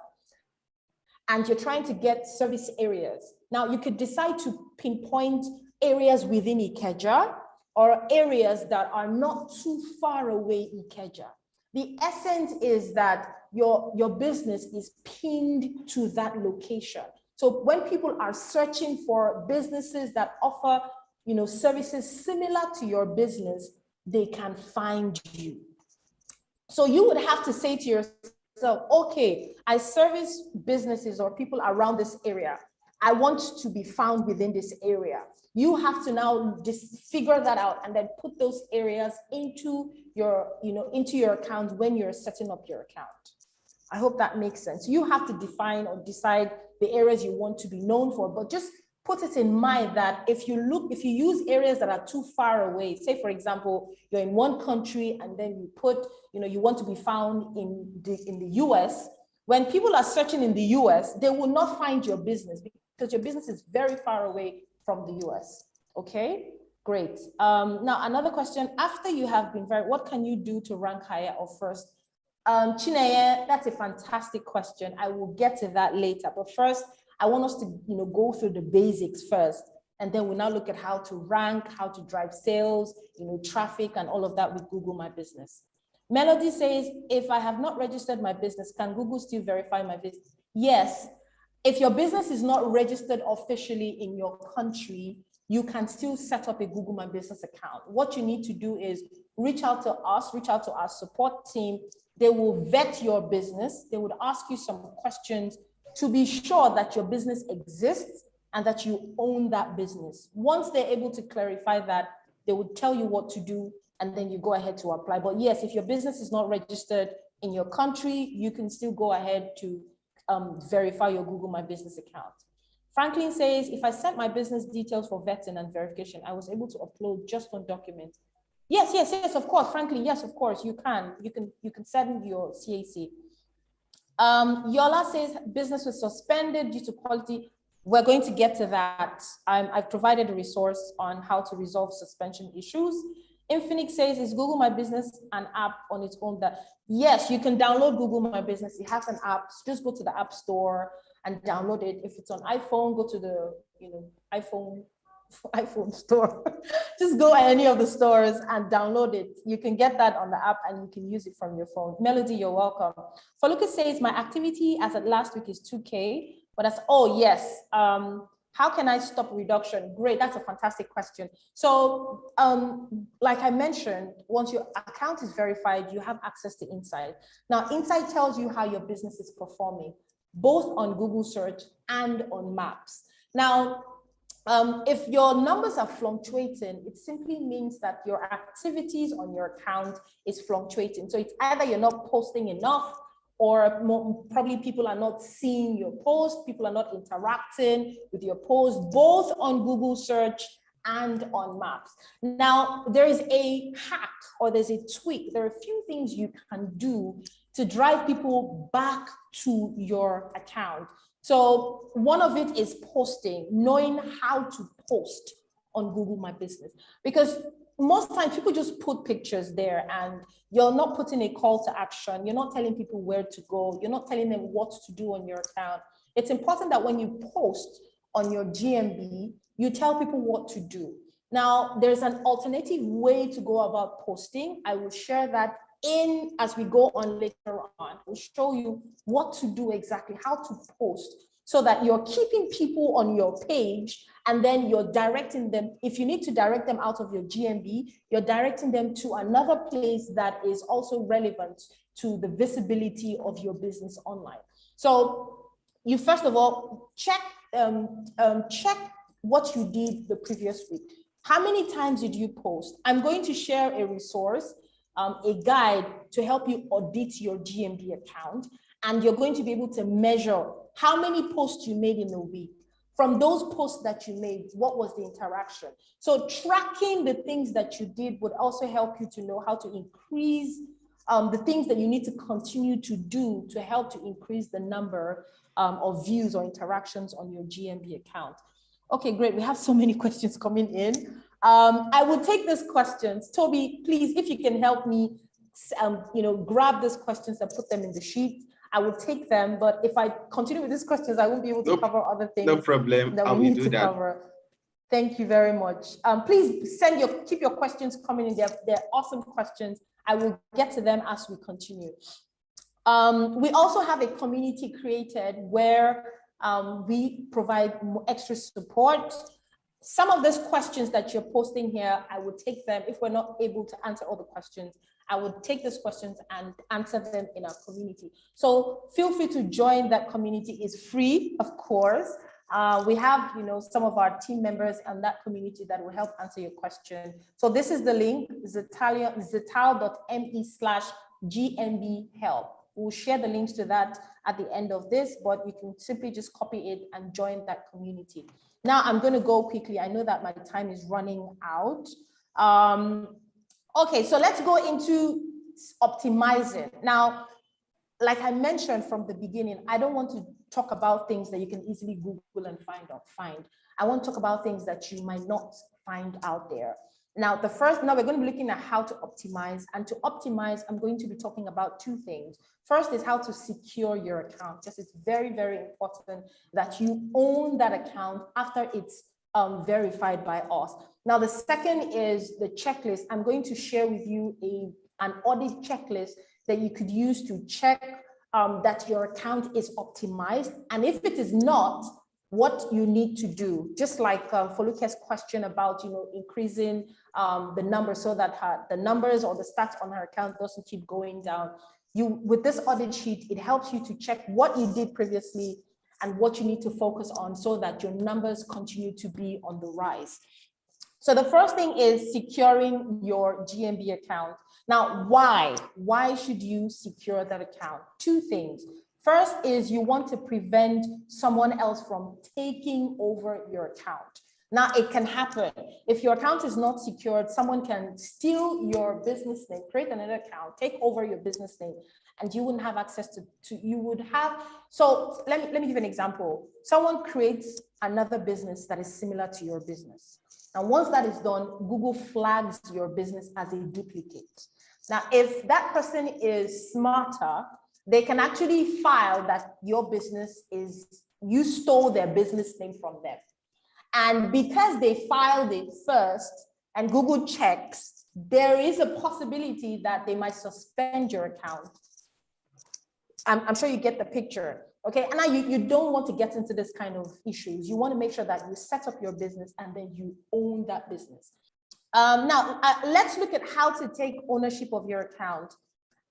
and you're trying to get service areas. Now, you could decide to pinpoint areas within Ikeja or areas that are not too far away Ikeja. The essence is that your business is pinned to that location. So when people are searching for businesses that offer services similar to your business, they can find you. So you would have to say to yourself, okay, I service businesses or people around this area. I want to be found within this area. You have to now just figure that out and then put those areas into your account when you're setting up your account. I hope that makes sense. You have to define or decide the areas you want to be known for, but just put it in mind that if you use areas that are too far away, say for example, you're in one country and then you put, you want to be found in the US, when people are searching in the US, they will not find your business because your business is very far away from the US. Okay, great. Now another question, after you have been what can you do to rank higher or first? Chineye, that's a fantastic question. I will get to that later, but first, I want us to go through the basics first. And then we now look at how to rank, how to drive sales, traffic and all of that with Google My Business. Melody says, if I have not registered my business, can Google still verify my business? Yes. If your business is not registered officially in your country, you can still set up a Google My Business account. What you need to do is reach out to us, reach out to our support team. They will vet your business. They would ask you some questions to be sure that your business exists and that you own that business. Once they're able to clarify that, they would tell you what to do, and then you go ahead to apply. But yes, if your business is not registered in your country, you can still go ahead to verify your Google My Business account. Franklin says, if I sent my business details for vetting and verification, I was able to upload just one document. Yes, of course, Franklin, yes, of course, you can. You can send your CAC. Yola says, business was suspended due to quality. We're going to get to that. I've provided a resource on how to resolve suspension issues. Infinix says, is Google My Business an app on its own? That yes, you can download Google My Business. It has an app. Just go to the App Store and download it. If it's on iPhone, go to the iPhone store. Just go any of the stores and download it. You can get that on the app and you can use it from your phone. Melody, you're welcome. Faluka says, my activity as of last week is 2K, but that's, oh yes. How can I stop reduction? Great, that's a fantastic question. So like I mentioned, once your account is verified, you have access to Insight. Now, Insight tells you how your business is performing, both on Google search and on Maps. Now, if your numbers are fluctuating, it simply means that your activities on your account is fluctuating. So it's either you're not posting enough, or probably people are not seeing your post, people are not interacting with your post, both on Google search and on Maps. Now, there is a hack or there's a tweak. There are a few things you can do to drive people back to your account. So one of it is posting, knowing how to post on Google My Business, because most times people just put pictures there and you're not putting a call to action. You're not telling people where to go. You're not telling them what to do on your account. It's important that when you post on your GMB, you tell people what to do. Now, there's an alternative way to go about posting. I will share that as we go on later on. We'll show you what to do exactly, how to post, so that you're keeping people on your page and then you're directing them. If you need to direct them out of your GMB, you're directing them to another place that is also relevant to the visibility of your business online. So you first of all check what you did the previous week. How many times did you post? I'm going to share a resource, a guide to help you audit your GMB account, and you're going to be able to measure how many posts you made in a week. From those posts that you made, what was the interaction? So tracking the things that you did would also help you to know how to increase the things that you need to continue to do to help to increase the number of views or interactions on your GMB account. Okay, great. We have so many questions coming in. I will take these questions. Toby, please, if you can help me, grab these questions and put them in the sheet. I will take them, but if I continue with these questions, I won't be able to cover other things. No problem. That we need to cover. Thank you very much. Please keep your questions coming in. They're awesome questions. I will get to them as we continue. We also have a community created where we provide extra support. Some of these questions that you're posting here, I would take them. If we're not able to answer all the questions, I would take these questions and answer them in our community. So feel free to join that community. It's free, of course. We have, some of our team members in that community that will help answer your question. So this is the link, zetal.me/GMB help. We'll share the links to that at the end of this, but you can simply just copy it and join that community. Now I'm going to go quickly. I know that my time is running out. Okay, so let's go into optimizing. Now, like I mentioned from the beginning, I don't want to talk about things that you can easily Google and find. I want to talk about things that you might not find out there. Now, now we're going to be looking at how to optimize. And to optimize, I'm going to be talking about two things. First is how to secure your account. Just it's very, very important that you own that account after it's verified by us. Now, the second is the checklist. I'm going to share with you an audit checklist that you could use to check that your account is optimized. And if it is not, what you need to do, just like Foluke's question about, increasing the number so that the numbers or the stats on her account doesn't keep going down. With this audit sheet, it helps you to check what you did previously and what you need to focus on so that your numbers continue to be on the rise. So the first thing is securing your GMB account. Now, why? Why should you secure that account? Two things. First is you want to prevent someone else from taking over your account. Now, it can happen. If your account is not secured, someone can steal your business name, create another account, take over your business name, and you wouldn't have access so let me give an example. Someone creates another business that is similar to your business. And once that is done, Google flags your business as a duplicate. Now, if that person is smarter, they can actually file that your business you stole their business name from them. And because they filed it first and Google checks, there is a possibility that they might suspend your account. I'm sure you get the picture. Okay, and now you don't want to get into this kind of issues. You want to make sure that you set up your business and then you own that business. Now, let's look at how to take ownership of your account.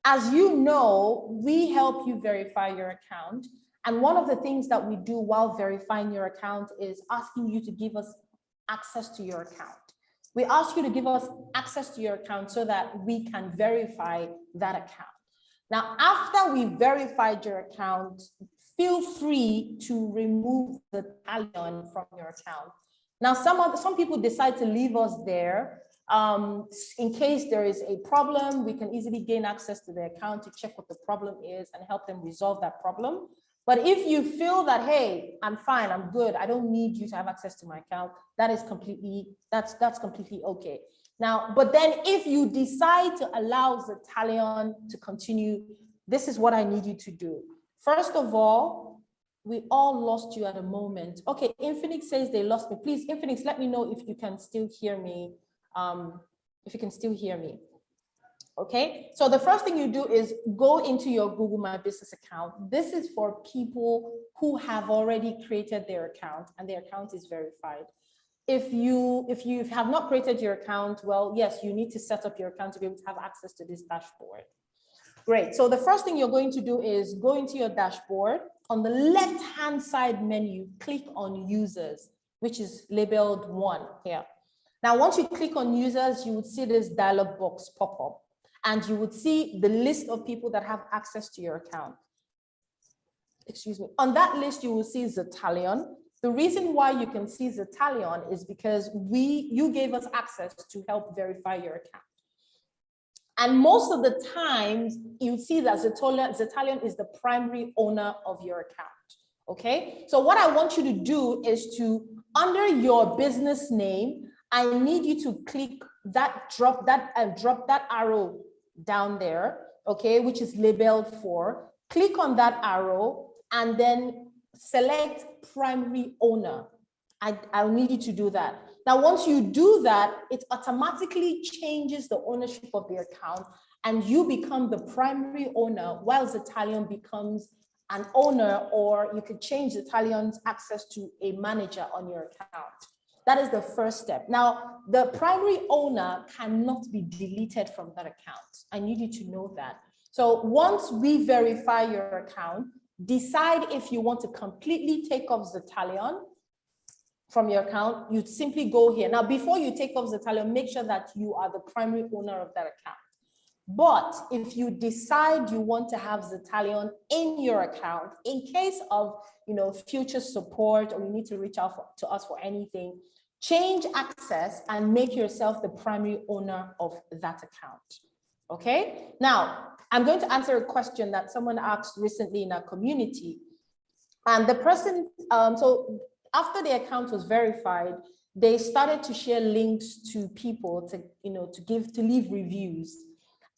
As you know, we help you verify your account. And one of the things that we do while verifying your account is asking you to give us access to your account. We ask you to give us access to your account so that we can verify that account. Now, after we verified your account, feel free to remove the talion from your account. Now, some people decide to leave us there. In case there is a problem, we can easily gain access to the account to check what the problem is and help them resolve that problem. But if you feel that, hey, I'm fine, I'm good, I don't need you to have access to my account, that's completely okay. Now, but then if you decide to allow the talion to continue, this is what I need you to do. First of all, we all lost you at a moment. Okay, Infinix says they lost me. Please, Infinix, let me know if you can still hear me. Okay, so the first thing you do is go into your Google My Business account. This is for people who have already created their account and their account is verified. If you have not created your account, well, yes, you need to set up your account to be able to have access to this dashboard. Great. So the first thing you're going to do is go into your dashboard. On the left-hand side menu, click on users, which is labeled 1 here. Now, once you click on users, you would see this dialog box pop up, and you would see the list of people that have access to your account. Excuse me. On that list, you will see Zetalion. The reason why you can see Zetalion is because you gave us access to help verify your account. And most of the times, you see that Zetalion is the primary owner of your account. Okay, so what I want you to do is to, under your business name, I need you to click that, drop that arrow down there, okay, which is labeled 4. Click on that arrow and then select primary owner. I'll need you to do that. Now, once you do that, it automatically changes the ownership of the account and you become the primary owner while Zetalion becomes an owner, or you could change Zetalion's access to a manager on your account. That is the first step. Now, the primary owner cannot be deleted from that account. I need you to know that. So once we verify your account, decide if you want to completely take off Zetalion from your account. You'd simply go here. Now, before you take off Zetalion, make sure that you are the primary owner of that account. But if you decide you want to have Zetalion in your account, in case of future support, or you need to reach out to us for anything, change access and make yourself the primary owner of that account. Okay, now I'm going to answer a question that someone asked recently in our community. And the person, so after the account was verified, they started to share links to people to leave reviews.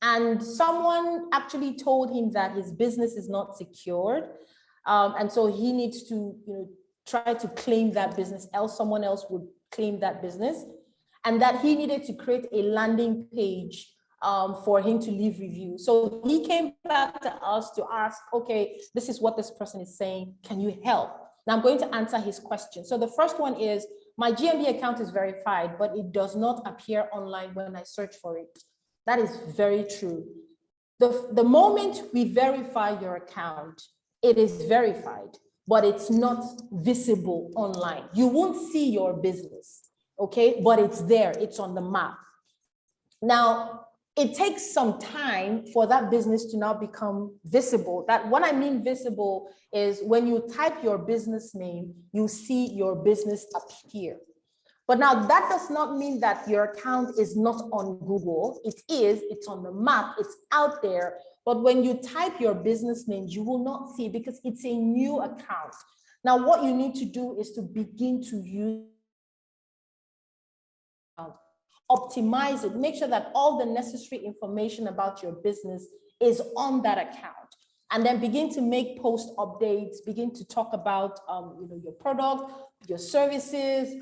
And someone actually told him that his business is not secured. And so he needs to try to claim that business, else someone else would claim that business, and that he needed to create a landing page for him to leave review. So he came back to us to ask, okay, this is what this person is saying, can you help? Now I'm going to answer his question. So the first one is, my GMB account is verified, but it does not appear online when I search for it. That is very true. The moment we verify your account, it is verified, but it's not visible online. You won't see your business, okay? But it's there, it's on the map. Now, it takes some time for that business to now become visible. That what I mean visible is when you type your business name, you see your business appear. But now that does not mean that your account is not on Google. It is, it's on the map, it's out there. But when you type your business name, you will not see it because it's a new account. Now, what you need to do is to begin to use, optimize it, make sure that all the necessary information about your business is on that account. And then begin to make post updates, begin to talk about your product, your services,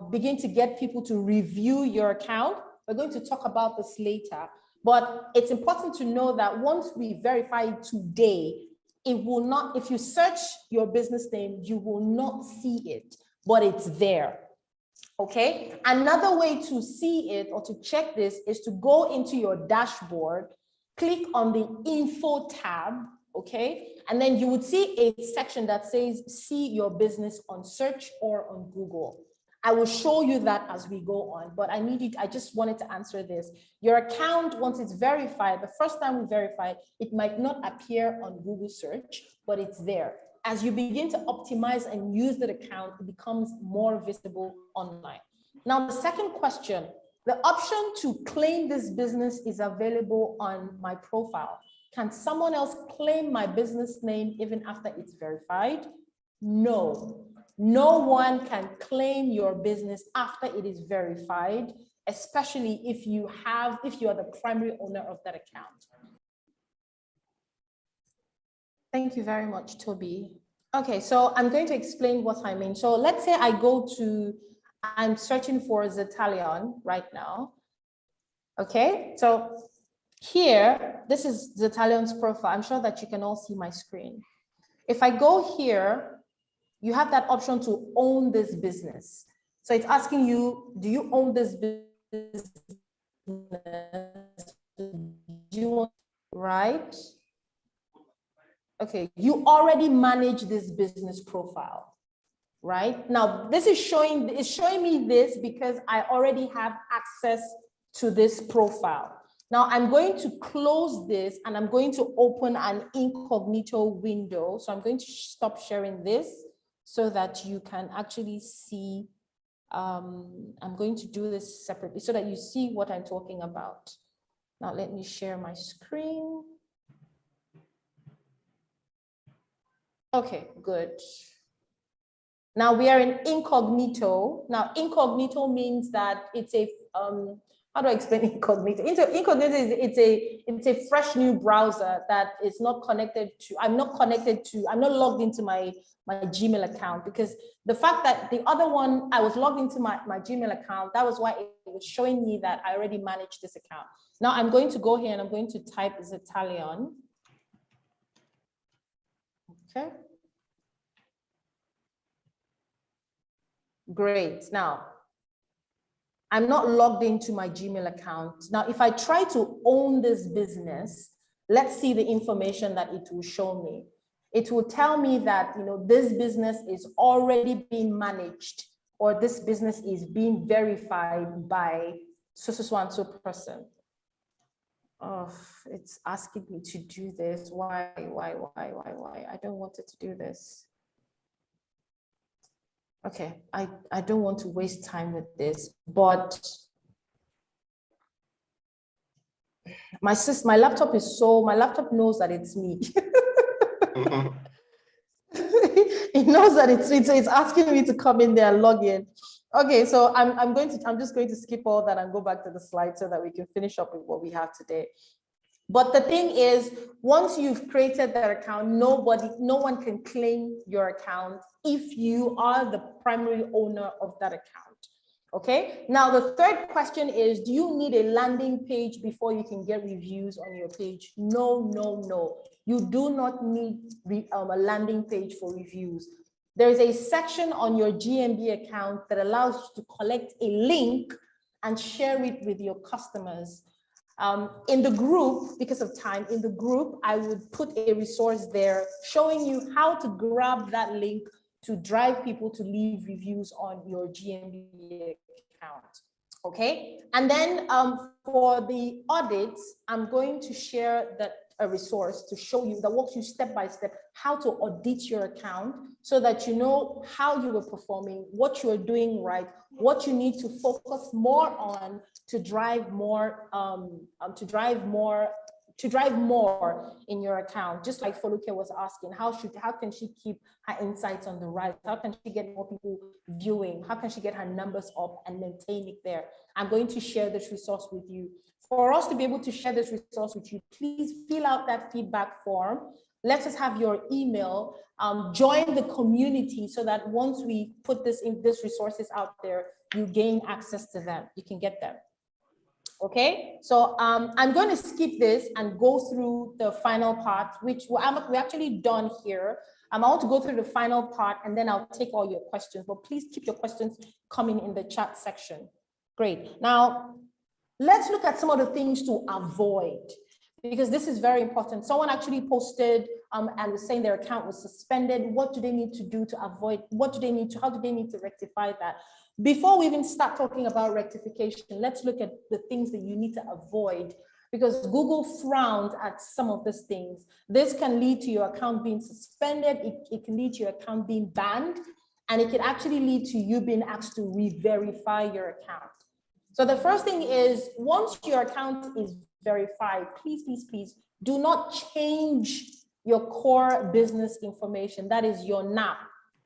begin to get people to review your account. We're going to talk about this later, but it's important to know that once we verify it today, it will not, if you search your business name, you will not see it, but it's there. Okay, another way to see it or to check this is to go into your dashboard, click on the info tab, okay, and then you would see a section that says see your business on search or on Google. I will show you that as we go on, but I just wanted to answer this. Your account, once it's verified, the first time we verify, it might not appear on Google search, but it's there. As you begin to optimize and use that account, it becomes more visible online. Now, the second question, the option to claim this business is available on my profile. Can someone else claim my business name even after it's verified? No. No one can claim your business after it is verified, especially if you are the primary owner of that account. Thank you very much, Toby. Okay, so I'm going to explain what I mean. So let's say I'm searching for Zetalion right now. Okay, so here, this is Zetalion's profile. I'm sure that you can all see my screen. If I go here, you have that option to own this business. So it's asking you, do you own this business? Do you want, right? Okay, you already manage this business profile, right? Now, this is showing me this because I already have access to this profile. Now, I'm going to close this and I'm going to open an incognito window. So I'm going to stop sharing this so that you can actually see. I'm going to do this separately so that you see what I'm talking about. Now, let me share my screen. Okay, good. Now we are in incognito. Now incognito means that it's a, how do I explain incognito? Incognito is it's a fresh new browser that is not connected to, I'm not logged into my Gmail account, because the fact that the other one, I was logged into my Gmail account, that was why it was showing me that I already managed this account. Now I'm going to go here and I'm going to type Zetalion. Okay. Great. Now, I'm not logged into my Gmail account. Now, if I try to own this business, let's see the information that it will show me. It will tell me that, this business is already being managed, or this business is being verified by so and so person. Oh, it's asking me to do this. Why? I don't want it to do this. Okay, I don't want to waste time with this, but my laptop knows that it's me. It knows that it's me, so it's asking me to come in there and log in. Okay, so I'm just going to skip all that and go back to the slide so that we can finish up with what we have today. But the thing is, once you've created that account, no one can claim your account if you are the primary owner of that account. Okay. Now, the third question is, do you need a landing page before you can get reviews on your page? No, no, no. You do not need a landing page for reviews. There is a section on your GMB account that allows you to collect a link and share it with your customers. In the group, because of time, in the group, I would put a resource there showing you how to grab that link to drive people to leave reviews on your GMB account. Okay, and then for the audits, I'm going to share a resource to show you, that walks you step by step how to audit your account so that you know how you are performing, what you are doing right, what you need to focus more on to drive more in your account. Just like Foluke was asking, how can she keep her insights on the right? How can she get more people viewing? How can she get her numbers up and maintain it there? I'm going to share this resource with you. For us to be able to share this resource with you, please fill out that feedback form. Let us have your email. Join the community so that once we put these resources out there, you gain access to them. You can get them. Okay, so I'm going to skip this and go through the final part, which we're actually done here. I want to go through the final part and then I'll take all your questions, but please keep your questions coming in the chat section. Great. Now, let's look at some of the things to avoid, because this is very important. Someone actually posted and was saying their account was suspended. What do they need to do to avoid? How do they need to rectify that? Before we even start talking about rectification, let's look at the things that you need to avoid, because Google frowns at some of these things. This can lead to your account being suspended. It can lead to your account being banned, and it can actually lead to you being asked to re-verify your account. So the first thing is, once your account is verified, please, please, please do not change your core business information. That is your NAP.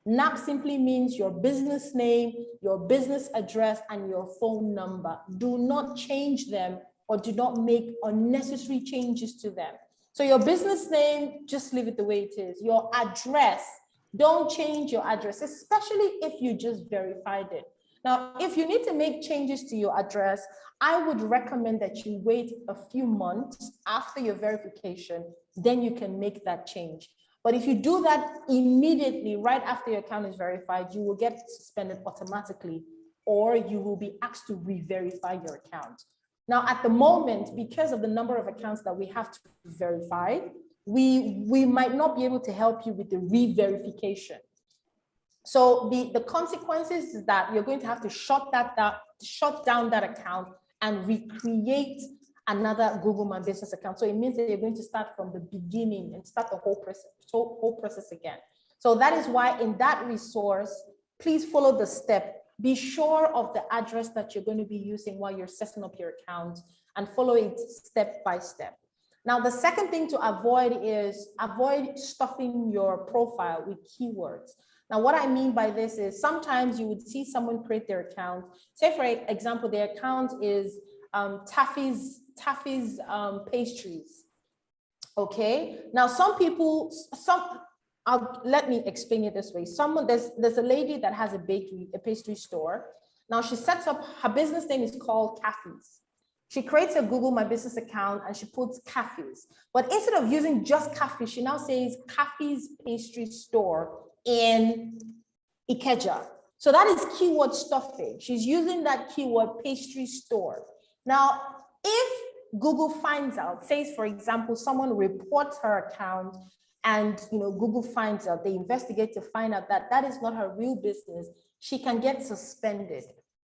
NAP simply means your business name, your business address, and your phone number. Do not change them or do not make unnecessary changes to them. So your business name, just leave it the way it is. Your address, don't change your address, especially if you just verified it. Now, if you need to make changes to your address, I would recommend that you wait a few months after your verification, then you can make that change. But if you do that immediately, right after your account is verified, you will get suspended automatically, or you will be asked to re-verify your account. Now, at the moment, because of the number of accounts that we have to verify, we might not be able to help you with the re-verification. So the consequences is that you're going to have to shut down that account and recreate another Google My Business account. So it means that you're going to start from the beginning and start the whole process again. So that is why in that resource, please follow the step. Be sure of the address that you're going to be using while you're setting up your account and follow it step by step. Now, the second thing to avoid is avoid stuffing your profile with keywords. Now, what I mean by this is sometimes you would see someone create their account. Say, for example, their account is Taffy's pastries. Okay. Now, let me explain it this way. There's a lady that has a pastry store. Now she sets up, her business name is called Cafes. She creates a Google My Business account and she puts Cafes. But instead of using just Cafes, she now says Cafes Pastry Store in Ikeja. So that is keyword stuffing. She's using that keyword pastry store. Now, if Google finds out, says, for example, someone reports her account and Google finds out, they investigate to find out that that is not her real business, she can get suspended.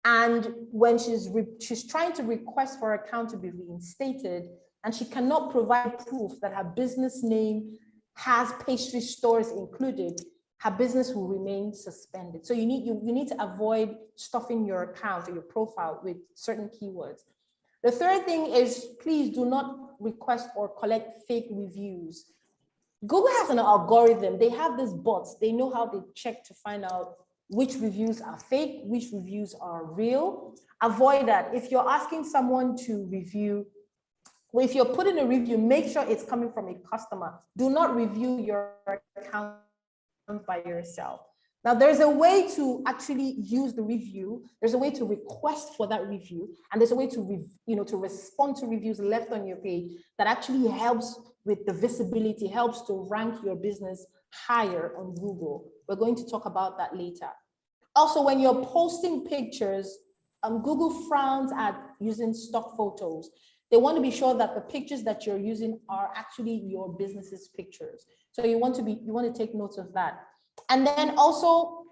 And when she's trying to request for her account to be reinstated, and she cannot provide proof that her business name has pastry stores included, her business will remain suspended. So you need to avoid stuffing your account or your profile with certain keywords. The third thing is, please do not request or collect fake reviews. Google has an algorithm. They have these bots. They know how they check to find out which reviews are fake, which reviews are real. Avoid that. If you're asking someone to review if you're putting a review, make sure it's coming from a customer. Do not review your account by yourself. Now, there's a way to actually use the review. There's a way to request for that review, and there's a way to to respond to reviews left on your page that actually helps with the visibility, helps to rank your business higher on Google. We're going to talk about that later. Also, when you're posting pictures, Google frowns at using stock photos. They want to be sure that the pictures that you're using are actually your business's pictures. So you want to take notes of that. And then also,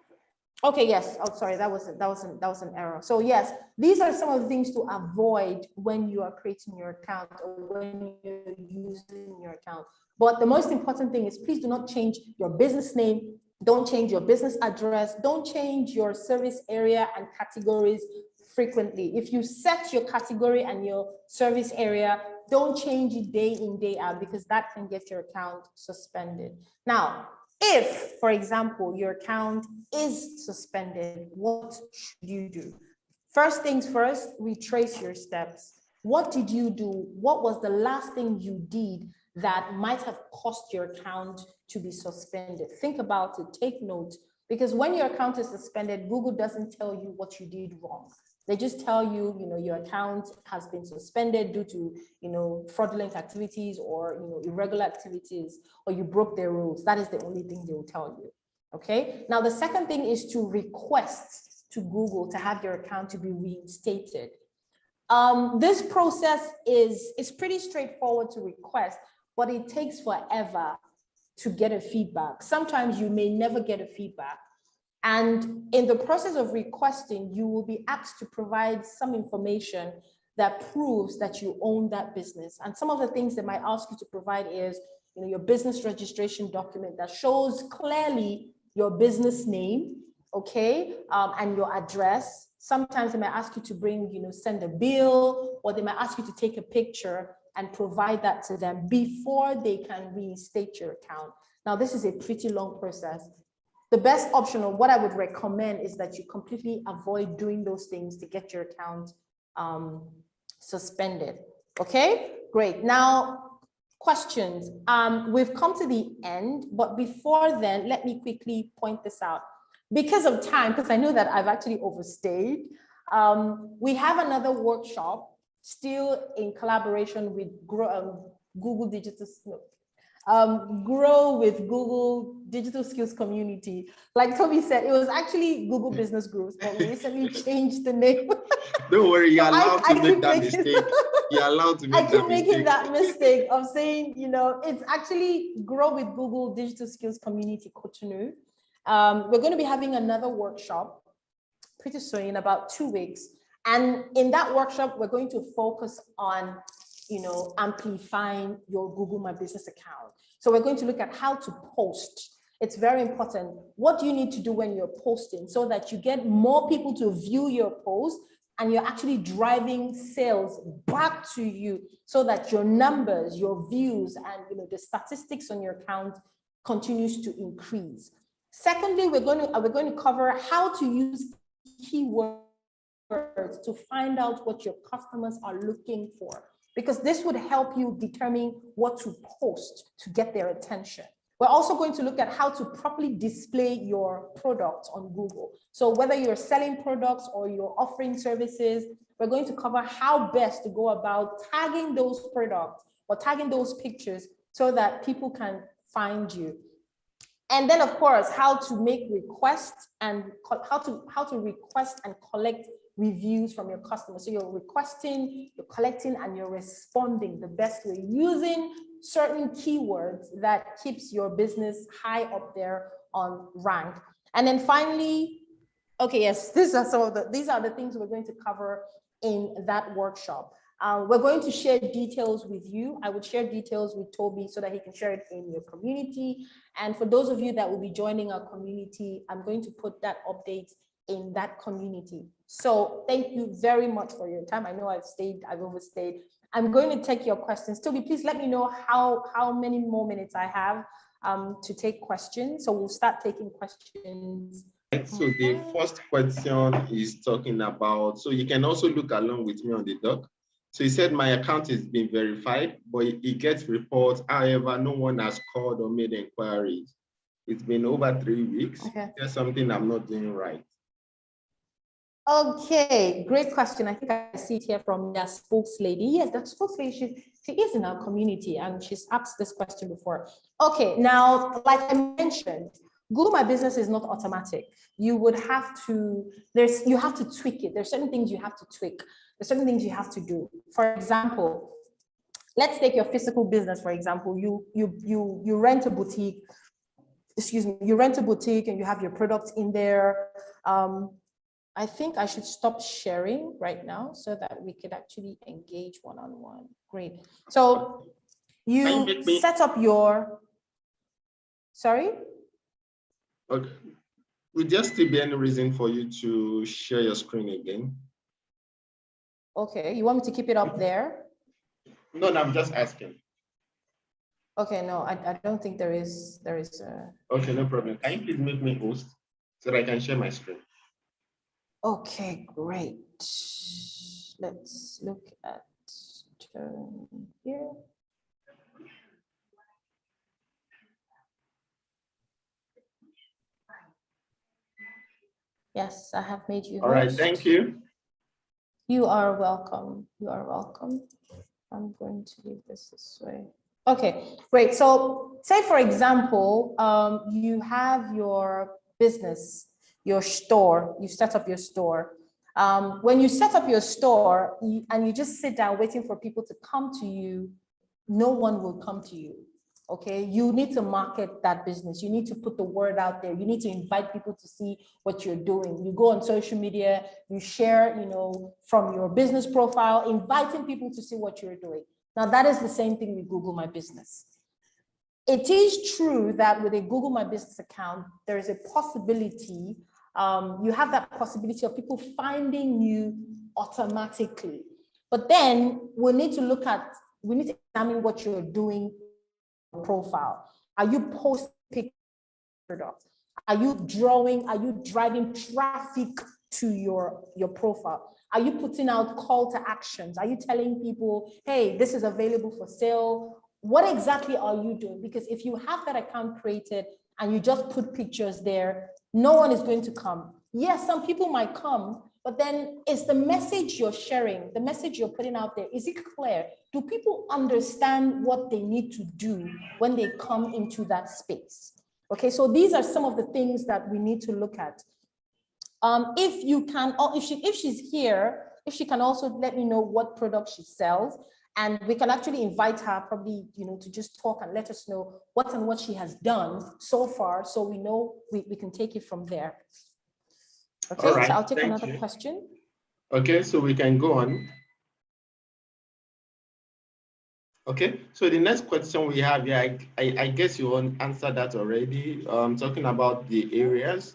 okay, yes. Oh, sorry, that was an error. So yes, these are some of the things to avoid when you are creating your account or when you're using your account. But the most important thing is, please do not change your business name. Don't change your business address. Don't change your service area and categories frequently. If you set your category and your service area, don't change it day in, day out, because that can get your account suspended. Now, if, for example, your account is suspended, what should you do? First things first, retrace your steps. What did you do? What was the last thing you did that might have caused your account to be suspended? Think about it, take note, because when your account is suspended, Google doesn't tell you what you did wrong. They just tell you, your account has been suspended due to, fraudulent activities or, irregular activities, or you broke their rules. That is the only thing they will tell you. Okay. Now, the second thing is to request to Google to have your account to be reinstated. This process is pretty straightforward to request, but it takes forever to get a feedback. Sometimes you may never get a feedback. And in the process of requesting, you will be asked to provide some information that proves that you own that business. And some of the things they might ask you to provide is, your business registration document that shows clearly your business name, okay, and your address. Sometimes they might ask you to bring, send a bill, or they might ask you to take a picture and provide that to them before they can reinstate your account. Now, this is a pretty long process. The best option, or what I would recommend, is that you completely avoid doing those things to get your account suspended. Okay, great. Now, questions. We've come to the end, but before then, let me quickly point this out. Because of time, because I know that I've actually overstayed, we have another workshop still in collaboration with Google Digital Grow with Google Digital Skills Community. Like Toby said, it was actually Google Business Groups, but we recently changed the name. Don't worry, you're allowed to make that mistake. You're allowed to make that mistake. I keep making that mistake of saying, it's actually Grow with Google Digital Skills Community Cotonou. We're going to be having another workshop pretty soon, in about 2 weeks. And in that workshop, we're going to focus on amplifying your Google My Business account. So we're going to look at how to post. It's very important. What do you need to do when you're posting so that you get more people to view your post and you're actually driving sales back to you so that your numbers, your views, and the statistics on your account continues to increase. Secondly, we're going to cover how to use keywords to find out what your customers are looking for, because this would help you determine what to post to get their attention. We're also going to look at how to properly display your products on Google. So whether you're selling products or you're offering services, we're going to cover how best to go about tagging those products or tagging those pictures so that people can find you. And then, of course, how to make requests and how to request and collect reviews from your customers. So you're requesting, you're collecting, and you're responding the best way using certain keywords that keeps your business high up there on rank. And then finally, okay, yes, these are the things we're going to cover in that workshop. We're going to share details with you. I would share details with Toby so that he can share it in your community. And for those of you that will be joining our community, I'm going to put that update in that community. So thank you very much for your time. I know I've overstayed. I'm going to take your questions. Toby, please let me know how many more minutes I have to take questions. So we'll start taking questions. So the first question is talking about, so you can also look along with me on the doc. So he said my account is being verified, but he gets reports. However, no one has called or made inquiries. It's been over 3 weeks. Okay. There's something I'm not doing right. Okay, great question. I think I see it here from the spokeslady. Yes, the spokeslady, she is in our community and she's asked this question before. Okay, now, like I mentioned, Google My Business is not automatic. You would have to, you have to tweak it. There's certain things you have to tweak. There's certain things you have to do. For example, let's take your physical business, for example. You rent a boutique, excuse me, you rent a boutique and you have your products in there. I think I should stop sharing right now so that we could actually engage one-on-one. Great. So you set up your, sorry? Okay. Would there still be any reason for you to share your screen again? Okay, you want me to keep it up there? No, I'm just asking. Okay, no, I don't think there is a... Okay, no problem. Can you please make me host so that I can share my screen? Okay, great. Let's look at here. Yes, I have made you host. All right, thank you. You are welcome. You are welcome. I'm going to leave this way. Okay, great. So say, for example, you have your business, your store, you set up your store. When you set up your store and you just sit down waiting for people to come to you, no one will come to you. Okay, you need to market that business. You need to put the word out there. You need to invite people to see what you're doing. You go on social media, you share, from your business profile, inviting people to see what you're doing. Now, that is the same thing with Google My Business. It is true that with a Google My Business account, there is a possibility, you have that possibility of people finding you automatically. But then we need to examine what you're doing profile. Are you posting pictures? Are you drawing? Are you driving traffic to your profile? Are you putting out call to actions? Are you telling people, hey, this is available for sale? What exactly are you doing? Because if you have that account created and you just put pictures there, no one is going to come. Yes, some people might come, but then is the message you're sharing, the message you're putting out there, is it clear? Do people understand what they need to do when they come into that space? Okay, so these are some of the things that we need to look at. If you can, or if she's here, if she can also let me know what product she sells, and we can actually invite her probably, to just talk and let us know what she has done so far, so we know we can take it from there. Okay, right, so I'll take another question. Okay, so we can go on. Okay, so the next question we have here, I guess you answered that already. Talking about the areas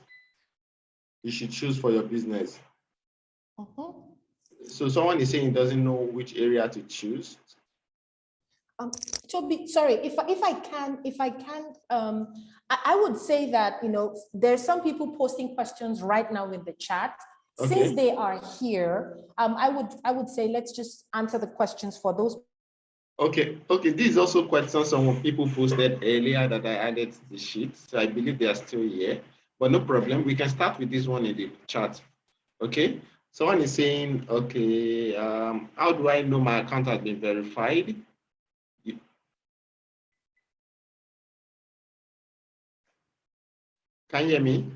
you should choose for your business. So someone is saying doesn't know which area to choose. Toby, sorry, if I can, I would say that, there's some people posting questions right now in the chat. Okay. Since they are here, I would say let's just answer the questions for those. Okay, this is also questions some people posted earlier that I added to the sheet. So I believe they are still here, but no problem. We can start with this one in the chat. Okay, someone is saying, okay, how do I know my account has been verified? Can you hear me?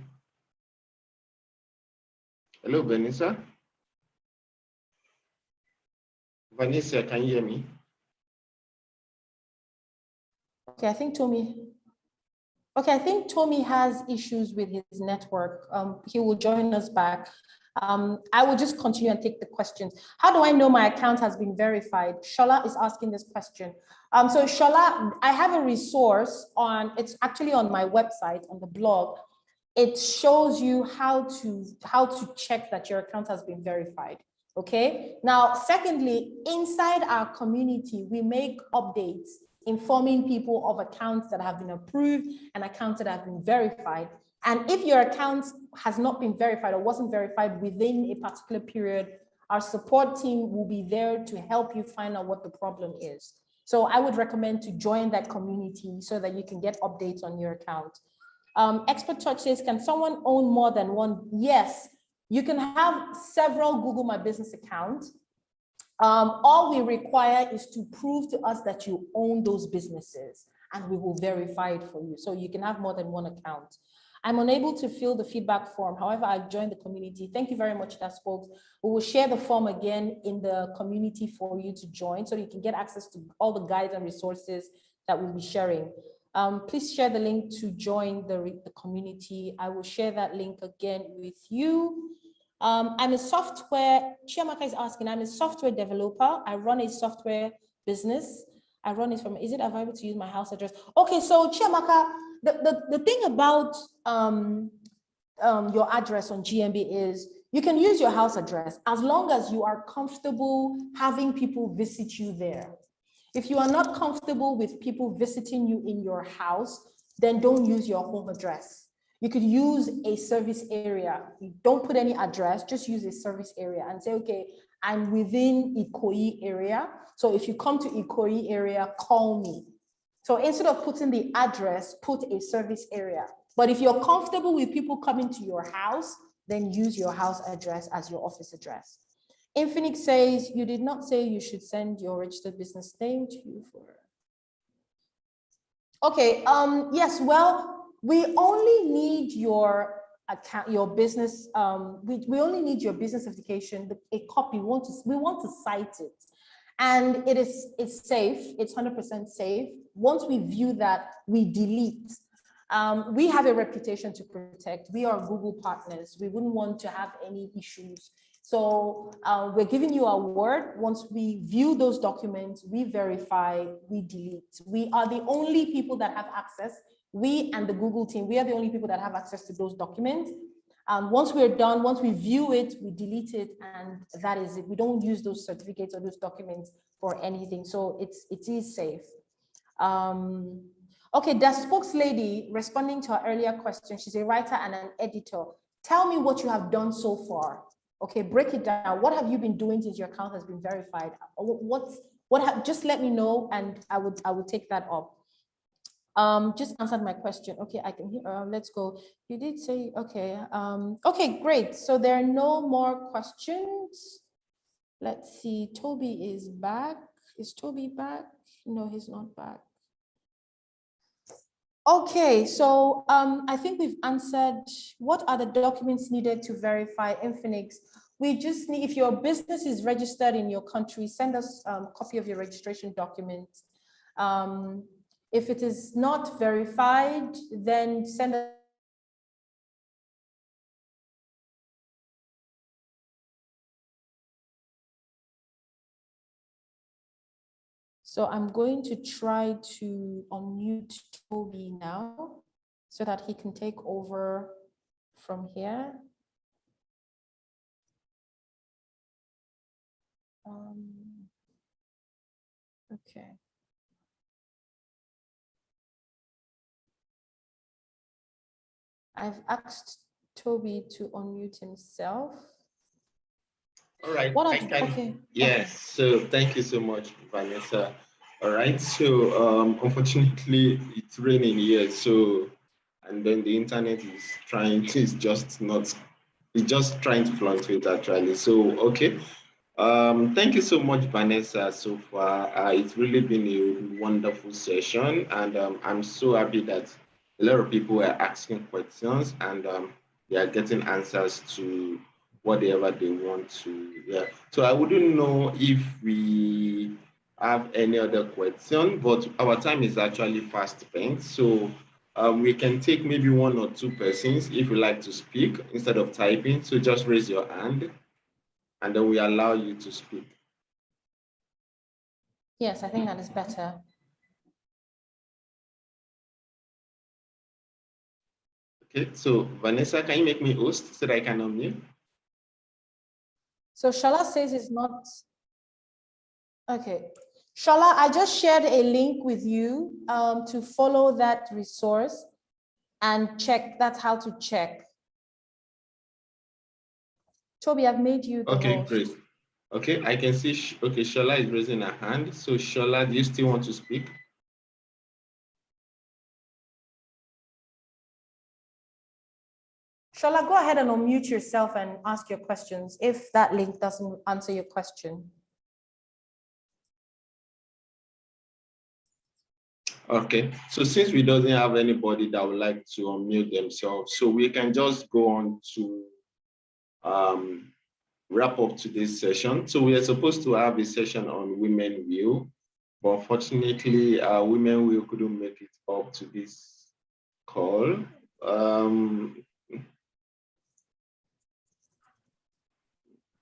Hello, Vanessa. Vanessa, can you hear me? Okay, I think Tommy has issues with his network. He will join us back. I will just continue and take the questions. How do I know my account has been verified? Shola is asking this question. So Shola, I have a resource it's actually on my website, on the blog. It shows you how to check that your account has been verified. Okay. Now, secondly, inside our community, we make updates informing people of accounts that have been approved and accounts that have been verified. And if your account has not been verified or wasn't verified within a particular period, Our support team will be there to help you find out what the problem is. So I would recommend to join that community so that you can get updates on your account. Expert Touch says, can someone own more than one? Yes, you can have several Google My Business accounts. All we require is to prove to us that you own those businesses, and we will verify it for you. So you can have more than one account. I'm unable to fill the feedback form. However, I've joined the community. Thank you very much, that's folks. We will share the form again in the community for you to join so you can get access to all the guides and resources that we'll be sharing. Please share the link to join the community. I will share that link again with you. I'm a software, Chiamaka is asking, I'm a software developer. I run a software business. I run it from, is it available to use my house address? Okay, so Chiamaka, the thing about your address on GMB is you can use your house address as long as you are comfortable having people visit you there. If you are not comfortable with people visiting you in your house, then don't use your home address. You could use a service area. You don't put any address, just use a service area and say, okay, I'm within Ikoyi area. So if you come to Ikoyi area, call me. So instead of putting the address, put a service area. But if you're comfortable with people coming to your house, then use your house address as your office address. Infinix says, you did not say you should send your registered business name to you for. Okay, yes, well, we only need your account, your business, we only need your business application, a copy, we want to cite it. And it's safe, it's 100% safe. Once we view that, we delete. We have a reputation to protect. We are Google partners. We wouldn't want to have any issues. So we're giving you our word. Once we view those documents, we verify, we delete. We are the only people that have access. We and the Google team, we are the only people that have access to those documents. Once we're done, once we view it, we delete it, and that is it. We don't use those certificates or those documents for anything. So it is safe. Okay, the spokeslady, responding to her earlier question, she's a writer and an editor. Tell me what you have done so far. Okay, break it down. What have you been doing since your account has been verified? Just let me know, and I would take that up. Just answered my question. Okay, I can hear. Let's go. You did say, okay. Okay, great. So there are no more questions. Let's see. Toby is back. Is Toby back? No, he's not back. Okay, so I think we've answered what are the documents needed to verify Infinix. We just need, if your business is registered in your country, send us a copy of your registration document. If it is not verified, then send us. So I'm going to try to unmute Toby now so that he can take over from here. Okay. I've asked Toby to unmute himself. All right. Okay. Yes. Okay. So thank you so much, Vanessa. All right. So unfortunately, it's raining here. So, and then the internet is just trying to fluctuate actually. So okay. Thank you so much, Vanessa. So far, it's really been a wonderful session, and I'm so happy that a lot of people are asking questions, and they are getting answers to whatever they want to. Yeah. So I wouldn't know if we have any other question, but our time is actually fast spent. So we can take maybe 1 or 2 persons if you like to speak instead of typing. So just raise your hand, and then we allow you to speak. Yes, I think that is better. Okay, so Vanessa, can you make me host so that I can unmute? So Shala says it's not. Okay. Shala, I just shared a link with you to follow that resource and check. That's how to check. Toby, I've made you the okay, host. great. Okay, I can see, okay, Shola is raising her hand. So Shola, do you still want to speak? Shola, go ahead and unmute yourself and ask your questions if that link doesn't answer your question. Okay, so since we doesn't have anybody that would like to unmute themselves, so we can just go on to wrap up today's session. So we are supposed to have a session on women will, but unfortunately, women will couldn't make it up to this call.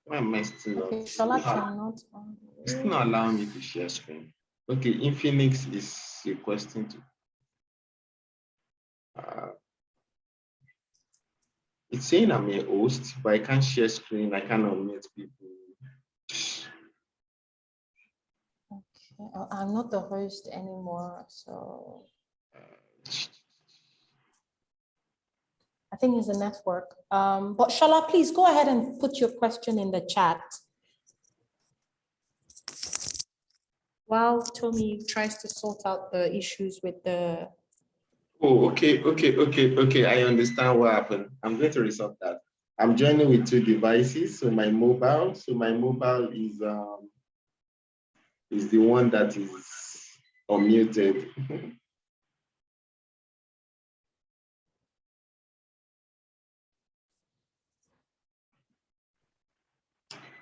Why am I still not? Okay, Shola cannot. It's not allowing me to share screen. Okay, Infinix is requesting to. It's saying I'm a host, but I can't share screen. I can't unmute people. Okay, I'm not the host anymore, so I think it's a network. But Shola, please go ahead and put your question in the chat while Tommy tries to sort out the issues with the. Oh, okay. I understand what happened. I'm going to resolve that. I'm joining with two devices. So my mobile is the one that is unmuted.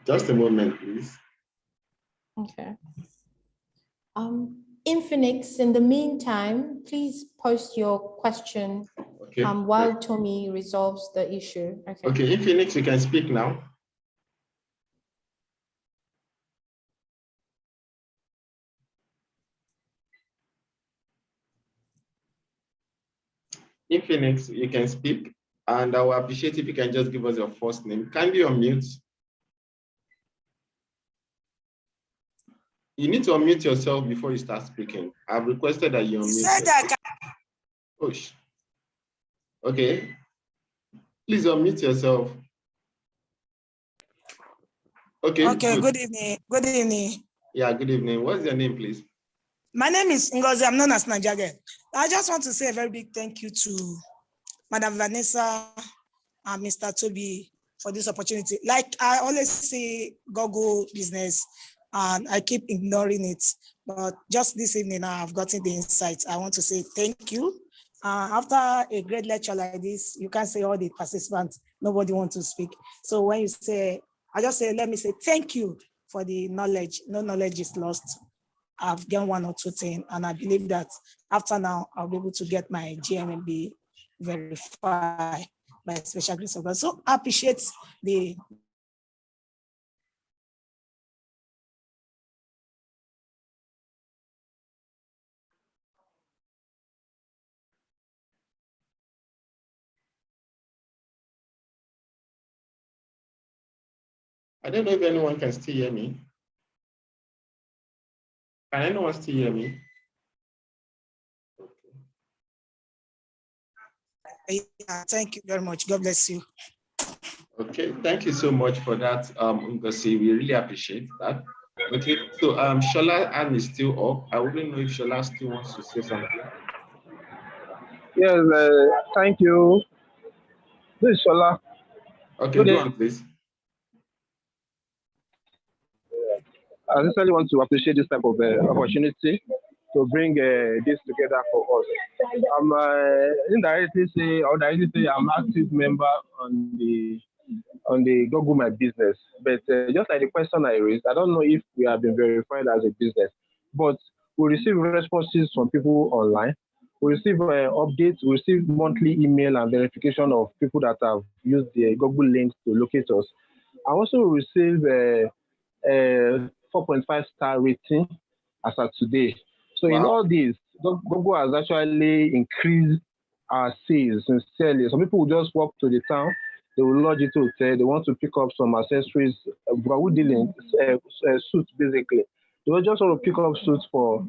Just a moment, please. Okay. Infinix, in the meantime, please post your question while Tommy resolves the issue. Okay, Infinix, you can speak now. Infinix, you can speak, and I will appreciate if you can just give us your first name. Kindly unmute. You need to unmute yourself before you start speaking. I've requested that you unmute. Push. Okay. Please unmute yourself. Okay. Okay, good evening. Good evening. Yeah, good evening. What's your name, please? My name is Ngozi. I'm known as Nigeria. I just want to say a very big thank you to Madam Vanessa and Mr. Toby for this opportunity. Like I always say, Google business, and I keep ignoring it. But just this evening, I've gotten the insights. I want to say thank you. After a great lecture like this, you can't say all the participants, nobody wants to speak. So when you say, I just say, let me say thank you for the knowledge. No knowledge is lost. I've gained one or two things, and I believe that after now, I'll be able to get my GMB verified by special grace of God. So I appreciate the I don't know if anyone can still hear me. Can anyone still hear me? Thank you very much. God bless you. Okay, thank you so much for that, Ngozi. We really appreciate that. Okay, so Shola Ann is still up. I wouldn't know if Shola still wants to say something. Yes, thank you. This is Shola. Okay, go on, please. I sincerely want to appreciate this type of opportunity to bring this together for us. I'm indirectly say, or directly say, I'm an active member on the Google My Business. But just like the question I raised, I don't know if we have been verified as a business, but we receive responses from people online. We receive updates. We receive monthly email and verification of people that have used the Google links to locate us. I also receive 4.5 star rating as of today. So in all this, Google has actually increased our sales sincerely. Some people will just walk to the town, they will lodge it to hotel, they want to pick up some accessories, suits basically. They will just want to pick up suits for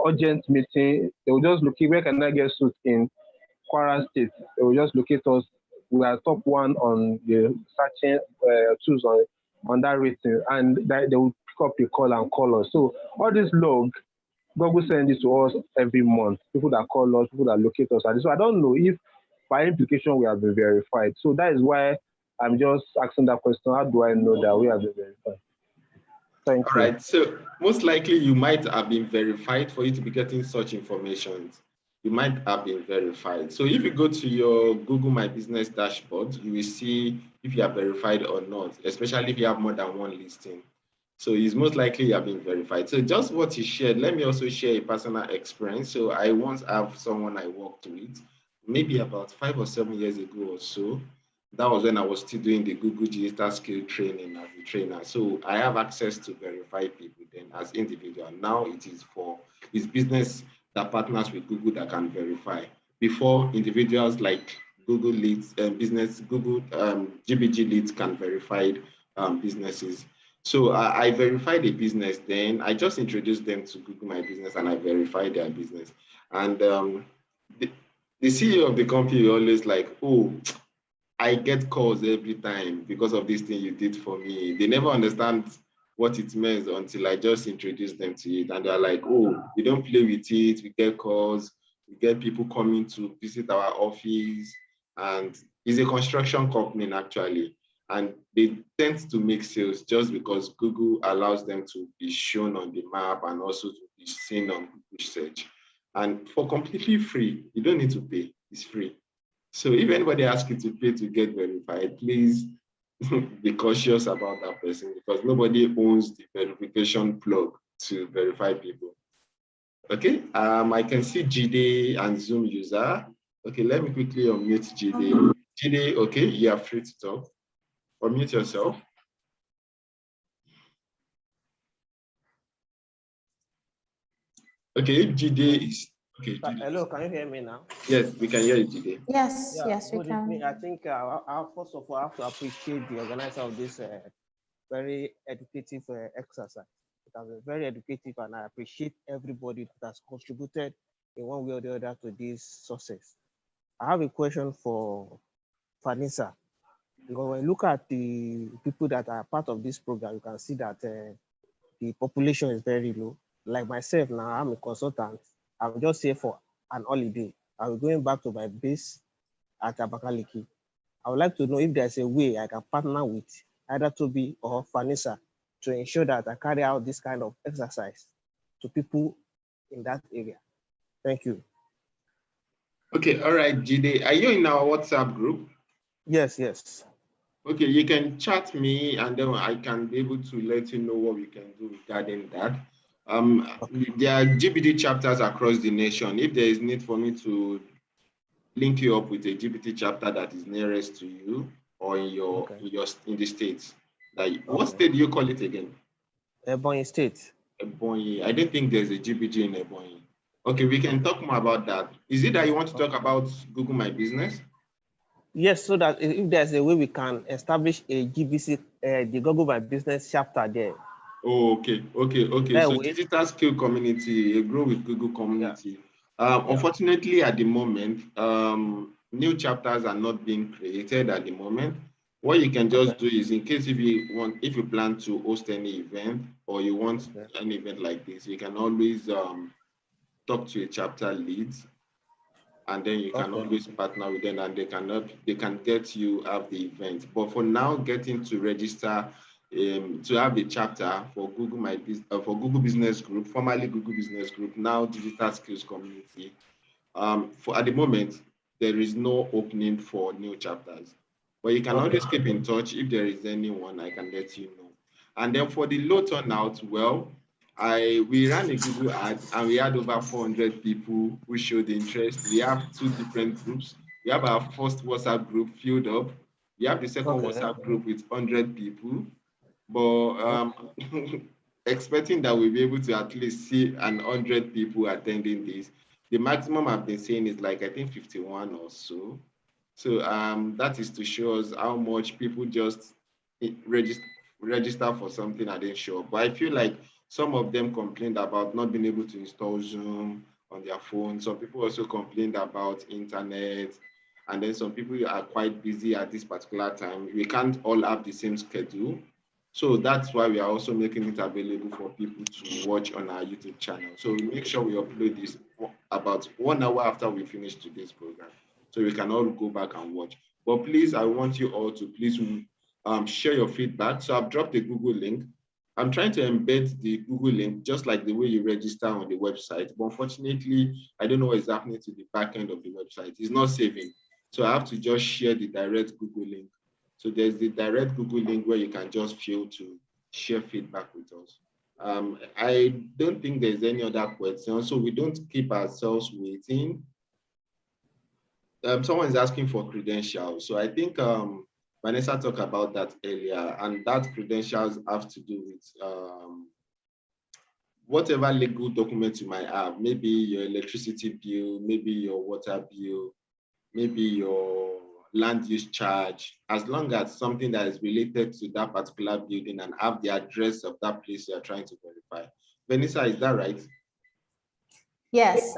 urgent meeting. They will just look, where can I get suits in Kwara State? They will just locate us. We are top one on the searching tools on that rating, and that they will pick up the call and call us. So all this log, Google send it to us every month. People that call us, people that locate us. And so I don't know if by implication we have been verified. So that is why I'm just asking that question. How do I know that we have been verified? Thank All you. right. So most likely you might have been verified for you to be getting such information. You might have been verified. So if you go to your Google My Business dashboard, you will see if you are verified or not, especially if you have more than one listing. So it's most likely you have been verified. So just what you shared, let me also share a personal experience. So I once have someone I worked with, maybe about 5 or 7 years ago or so. That was when I was still doing the Google Digital Skill training as a trainer. So I have access to verify people then as individual. Now it is for his business that partners with Google that can verify. Before, individuals like Google Leads and Google GBT Leads can verify businesses. So I verified a business, then I just introduced them to Google My Business and I verified their business. And the CEO of the company always like, oh, I get calls every time because of this thing you did for me. They never understand what it means until I just introduce them to it. And they're like, oh, we don't play with it. We get calls. We get people coming to visit our office. And it's a construction company, actually. And they tend to make sales just because Google allows them to be shown on the map and also to be seen on Google search. And for completely free, you don't need to pay. It's free. So if anybody asks you to pay to get verified, please be cautious about that person because nobody owns the verification plug to verify people. Okay, I can see GD and Zoom user. Okay, let me quickly unmute GD. GD, okay, you are free to talk. Unmute yourself. Okay, GD is okay. GD Hello, can you hear me now? Yes, we can hear you, GD. Yes, Yeah, yes, we good can. evening. I think first of all, I have to appreciate the organizer of this very educative exercise. It has been very educative, and I appreciate everybody that has contributed in one way or the other to this success. I have a question for Vanessa. Because when you look at the people that are part of this program, you can see that the population is very low. Like myself now, I'm a consultant. I'm just here for an holiday. I'm going back to my base at Abakaliki. I would like to know if there's a way I can partner with either Toby or Vanessa to ensure that I carry out this kind of exercise to people in that area. Thank you. Okay, all right, GD. Are you in our WhatsApp group? Yes, yes. Okay, you can chat me and then I can be able to let you know what we can do regarding that. There are GBT chapters across the nation. If there is need for me to link you up with a GBT chapter that is nearest to you or in your in the states. Like what state do you call it again? Ebonyi State. Ebonyi. I don't think there's a GBT in Ebonyi. Okay, we can talk more about that. Is it that you want to talk about Google My Business? Yes, so that if there's a way we can establish a GBC, the Google My Business chapter there. Oh, okay. So Digital Skill Community, a Grow with Google community. Yeah. Unfortunately, at the moment, new chapters are not being created at the moment. What you can just do is, in case if you plan to host any event or you want an event like this, you can always talk to a chapter lead, and then you can always partner with them, and they can get you have the event. But for now, getting to register to have a chapter for for Google Business Group, formerly Google Business Group, now Digital Skills Community. For at the moment, there is no opening for new chapters, but you can always keep in touch. If there is anyone, I can let you know. And then for the low turnout, well, we ran a Google ad and we had over 400 people who showed interest. We have 2 different groups. We have our first WhatsApp group filled up. We have the second WhatsApp group with 100 people. But expecting that we'll be able to at least see 100 people attending this. The maximum I've been seeing is like, I think 51 or so. So that is to show us how much people just register for something and then show up. But I feel like some of them complained about not being able to install Zoom on their phone. Some people also complained about internet. And then some people are quite busy at this particular time. We can't all have the same schedule. So that's why we are also making it available for people to watch on our YouTube channel. So we make sure we upload this about 1 hour after we finish today's program, so we can all go back and watch. But please, I want you all to please share your feedback. So I've dropped the Google link. I'm trying to embed the Google link just like the way you register on the website. But unfortunately, I don't know what is happening to the back end of the website. It's not saving. So I have to just share the direct Google link. So there's the direct Google link where you can just feel to share feedback with us. I don't think there's any other question, so we don't keep ourselves waiting. Someone is asking for credentials. So I think Vanessa talked about that earlier, and that credentials have to do with whatever legal documents you might have, maybe your electricity bill, maybe your water bill, maybe your land use charge, as long as something that is related to that particular building and have the address of that place you are trying to verify. Vanessa, is that right? Yes,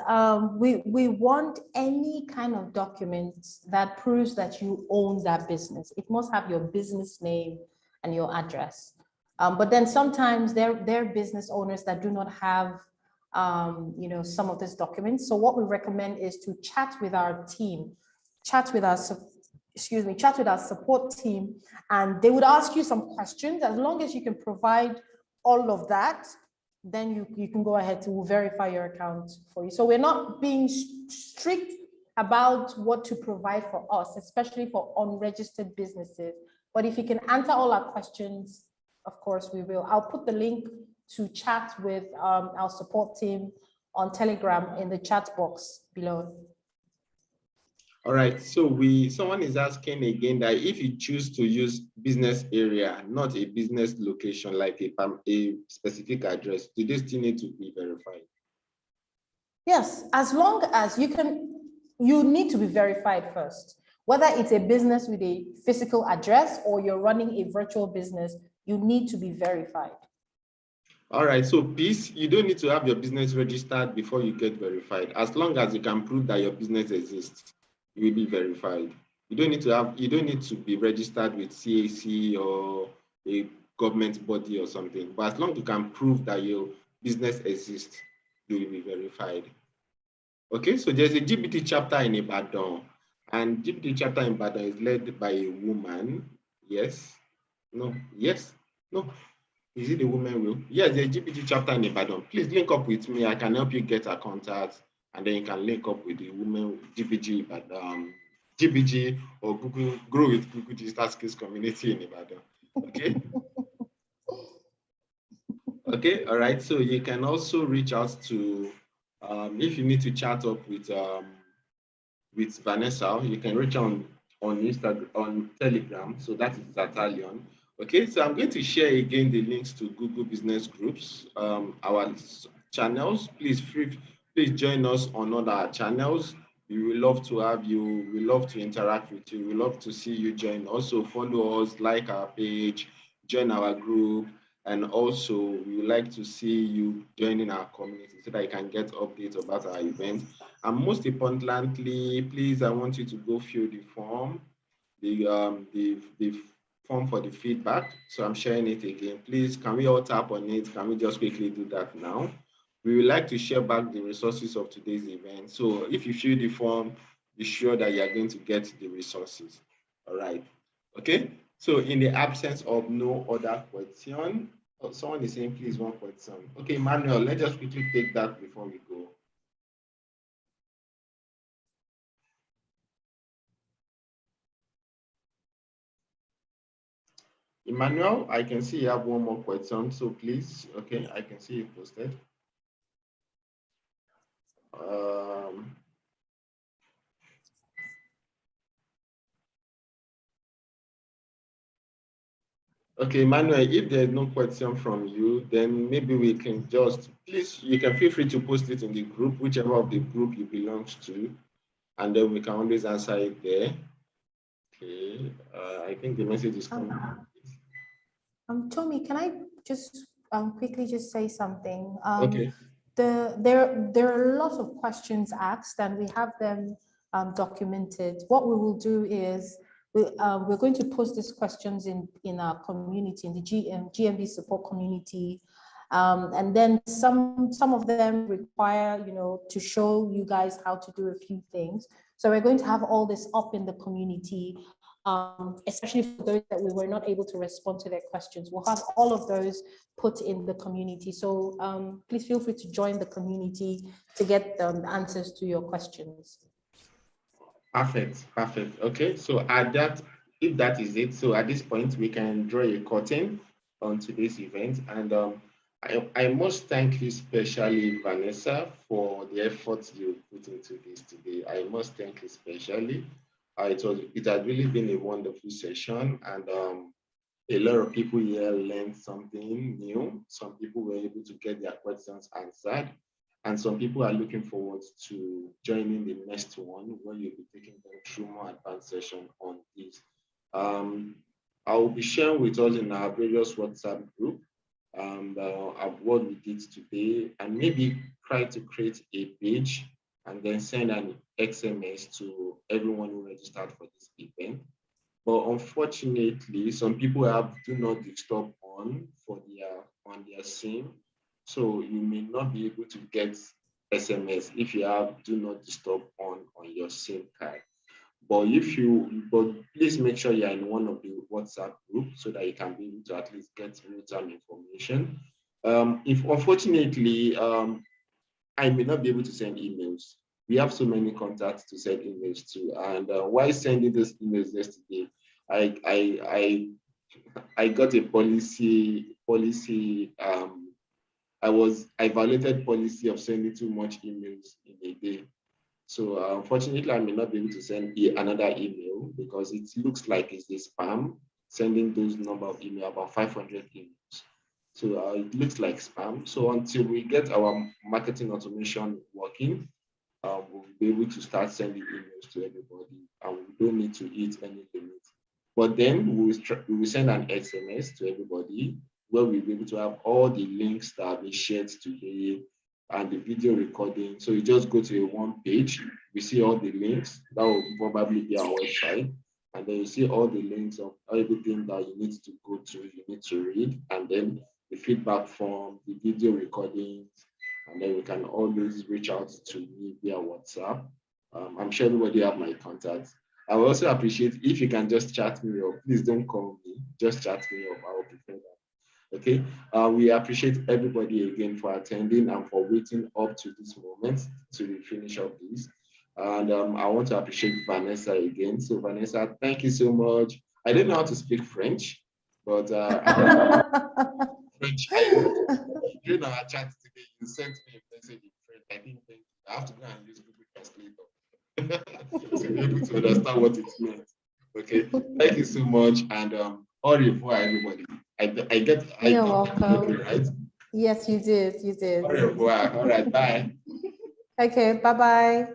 we want any kind of documents that proves that you own that business. It must have your business name and your address. But then sometimes there are business owners that do not have some of these documents. So what we recommend is to chat with our team, chat with our support team, and they would ask you some questions. As long as you can provide all of that, then you can go ahead to verify your account for you. So we're not being strict about what to provide for us, especially for unregistered businesses. But if you can answer all our questions, of course we will. I'll put the link to chat with our support team on Telegram in the chat box below. All right, so someone is asking again that if you choose to use business area, not a business location, like a specific address, do they still need to be verified? Yes, as long as you need to be verified first. Whether it's a business with a physical address or you're running a virtual business, you need to be verified. All right, so please, you don't need to have your business registered before you get verified. As long as you can prove that your business exists, you will be verified. You don't need to be registered with CAC or a government body or something. But as long as you can prove that your business exists, you will be verified. Okay, so there's a GBT chapter in Ibadan, and GBT chapter in Ibadan is led by a woman. Yes, no, yes, no. Is it the woman will? Yes, the GBT chapter in Ibadan. Please link up with me. I can help you get her contact, and then you can link up with the women GBG Ibadan, GBG or Google Grow with Google Digital Skills Community in Ibadan. Okay. Okay. All right. So you can also reach out to if you need to chat up with Vanessa. You can reach on Instagram, on Telegram. So that is Zatalion. Okay, so I'm going to share again the links to Google Business Groups, our channels. Please join us on all our channels. We will love to have you. We love to interact with you. We love to see you join. Also follow us, like our page, join our group, and also we would like to see you joining our community so that you can get updates about our events. And most importantly, please, I want you to go fill the form, the form for the feedback. So I'm sharing it again. Please, can we all tap on it? Can we just quickly do that now? We would like to share back the resources of today's event. So if you fill the form, be sure that you are going to get the resources. All right. Okay. So in the absence of no other question, someone is saying, please, one question. Okay, Manuel, let's just quickly take that before we go. Emmanuel, I can see you have one more question, so please, okay, I can see it posted. Okay, Emmanuel, if there's no question from you, then maybe we can just, please, you can feel free to post it in the group, whichever of the group you belong to, and then we can always answer it there. Okay, I think the message is coming. Tommy, can I just quickly just say something? Okay. There are lots of questions asked, and we have them documented. What we will do is we're going to post these questions in our community, in the GMB support community. And then some of them require, to show you guys how to do a few things. So we're going to have all this up in the community, especially for those that we were not able to respond to their questions. We'll have all of those put in the community. So please feel free to join the community to get the answers to your questions. Perfect. Okay, so if that is it, so at this point we can draw a curtain on today's event, and I must thank you especially, Vanessa, for the efforts you put into this today. I must thank you especially. It has really been a wonderful session, and a lot of people here learned something new. Some people were able to get their questions answered, and some people are looking forward to joining the next one, where you'll be taking them through more advanced session on this. I will be sharing with us in our various WhatsApp group of what we did today, and maybe try to create a page and then send an SMS to everyone who registered for this event. But unfortunately, some people have do not disturb on their SIM, so you may not be able to get SMS if you have do not disturb on your SIM card. But please make sure you are in one of the WhatsApp groups so that you can be able to at least get real-time information. If unfortunately, I may not be able to send emails. We have so many contacts to send emails to, and while sending those emails yesterday, I got a policy. I violated policy of sending too much emails in a day. So unfortunately, I may not be able to send another email because it looks like it's a spam, sending those number of email, about 500 emails. So it looks like spam. So until we get our marketing automation working, we'll be able to start sending emails to everybody, and we don't need to hit any limit. But then we will send an SMS to everybody where we'll be able to have all the links that have been shared today and the video recording. So you just go to a one page, we see all the links. That will probably be our website. And then you see all the links of everything that you need to go to, you need to read, and then the feedback form, the video recordings, and then you can always reach out to me via WhatsApp. I'm sure everybody have my contacts. I will also appreciate if you can just chat me up. Please don't call me, just chat me up. I will prefer that. Okay, we appreciate everybody again for attending and for waiting up to this moment to finish up this. And I want to appreciate Vanessa again. So Vanessa, thank you so much. I don't know how to speak French, but French. During our chat today, you sent me a message in French. I didn't think I have to go and use Google Translator to be able to understand what it meant. Okay, thank you so much, and au revoir, everybody. You're welcome. Right? Yes, you did. Au revoir. All right, bye. Okay, bye-bye.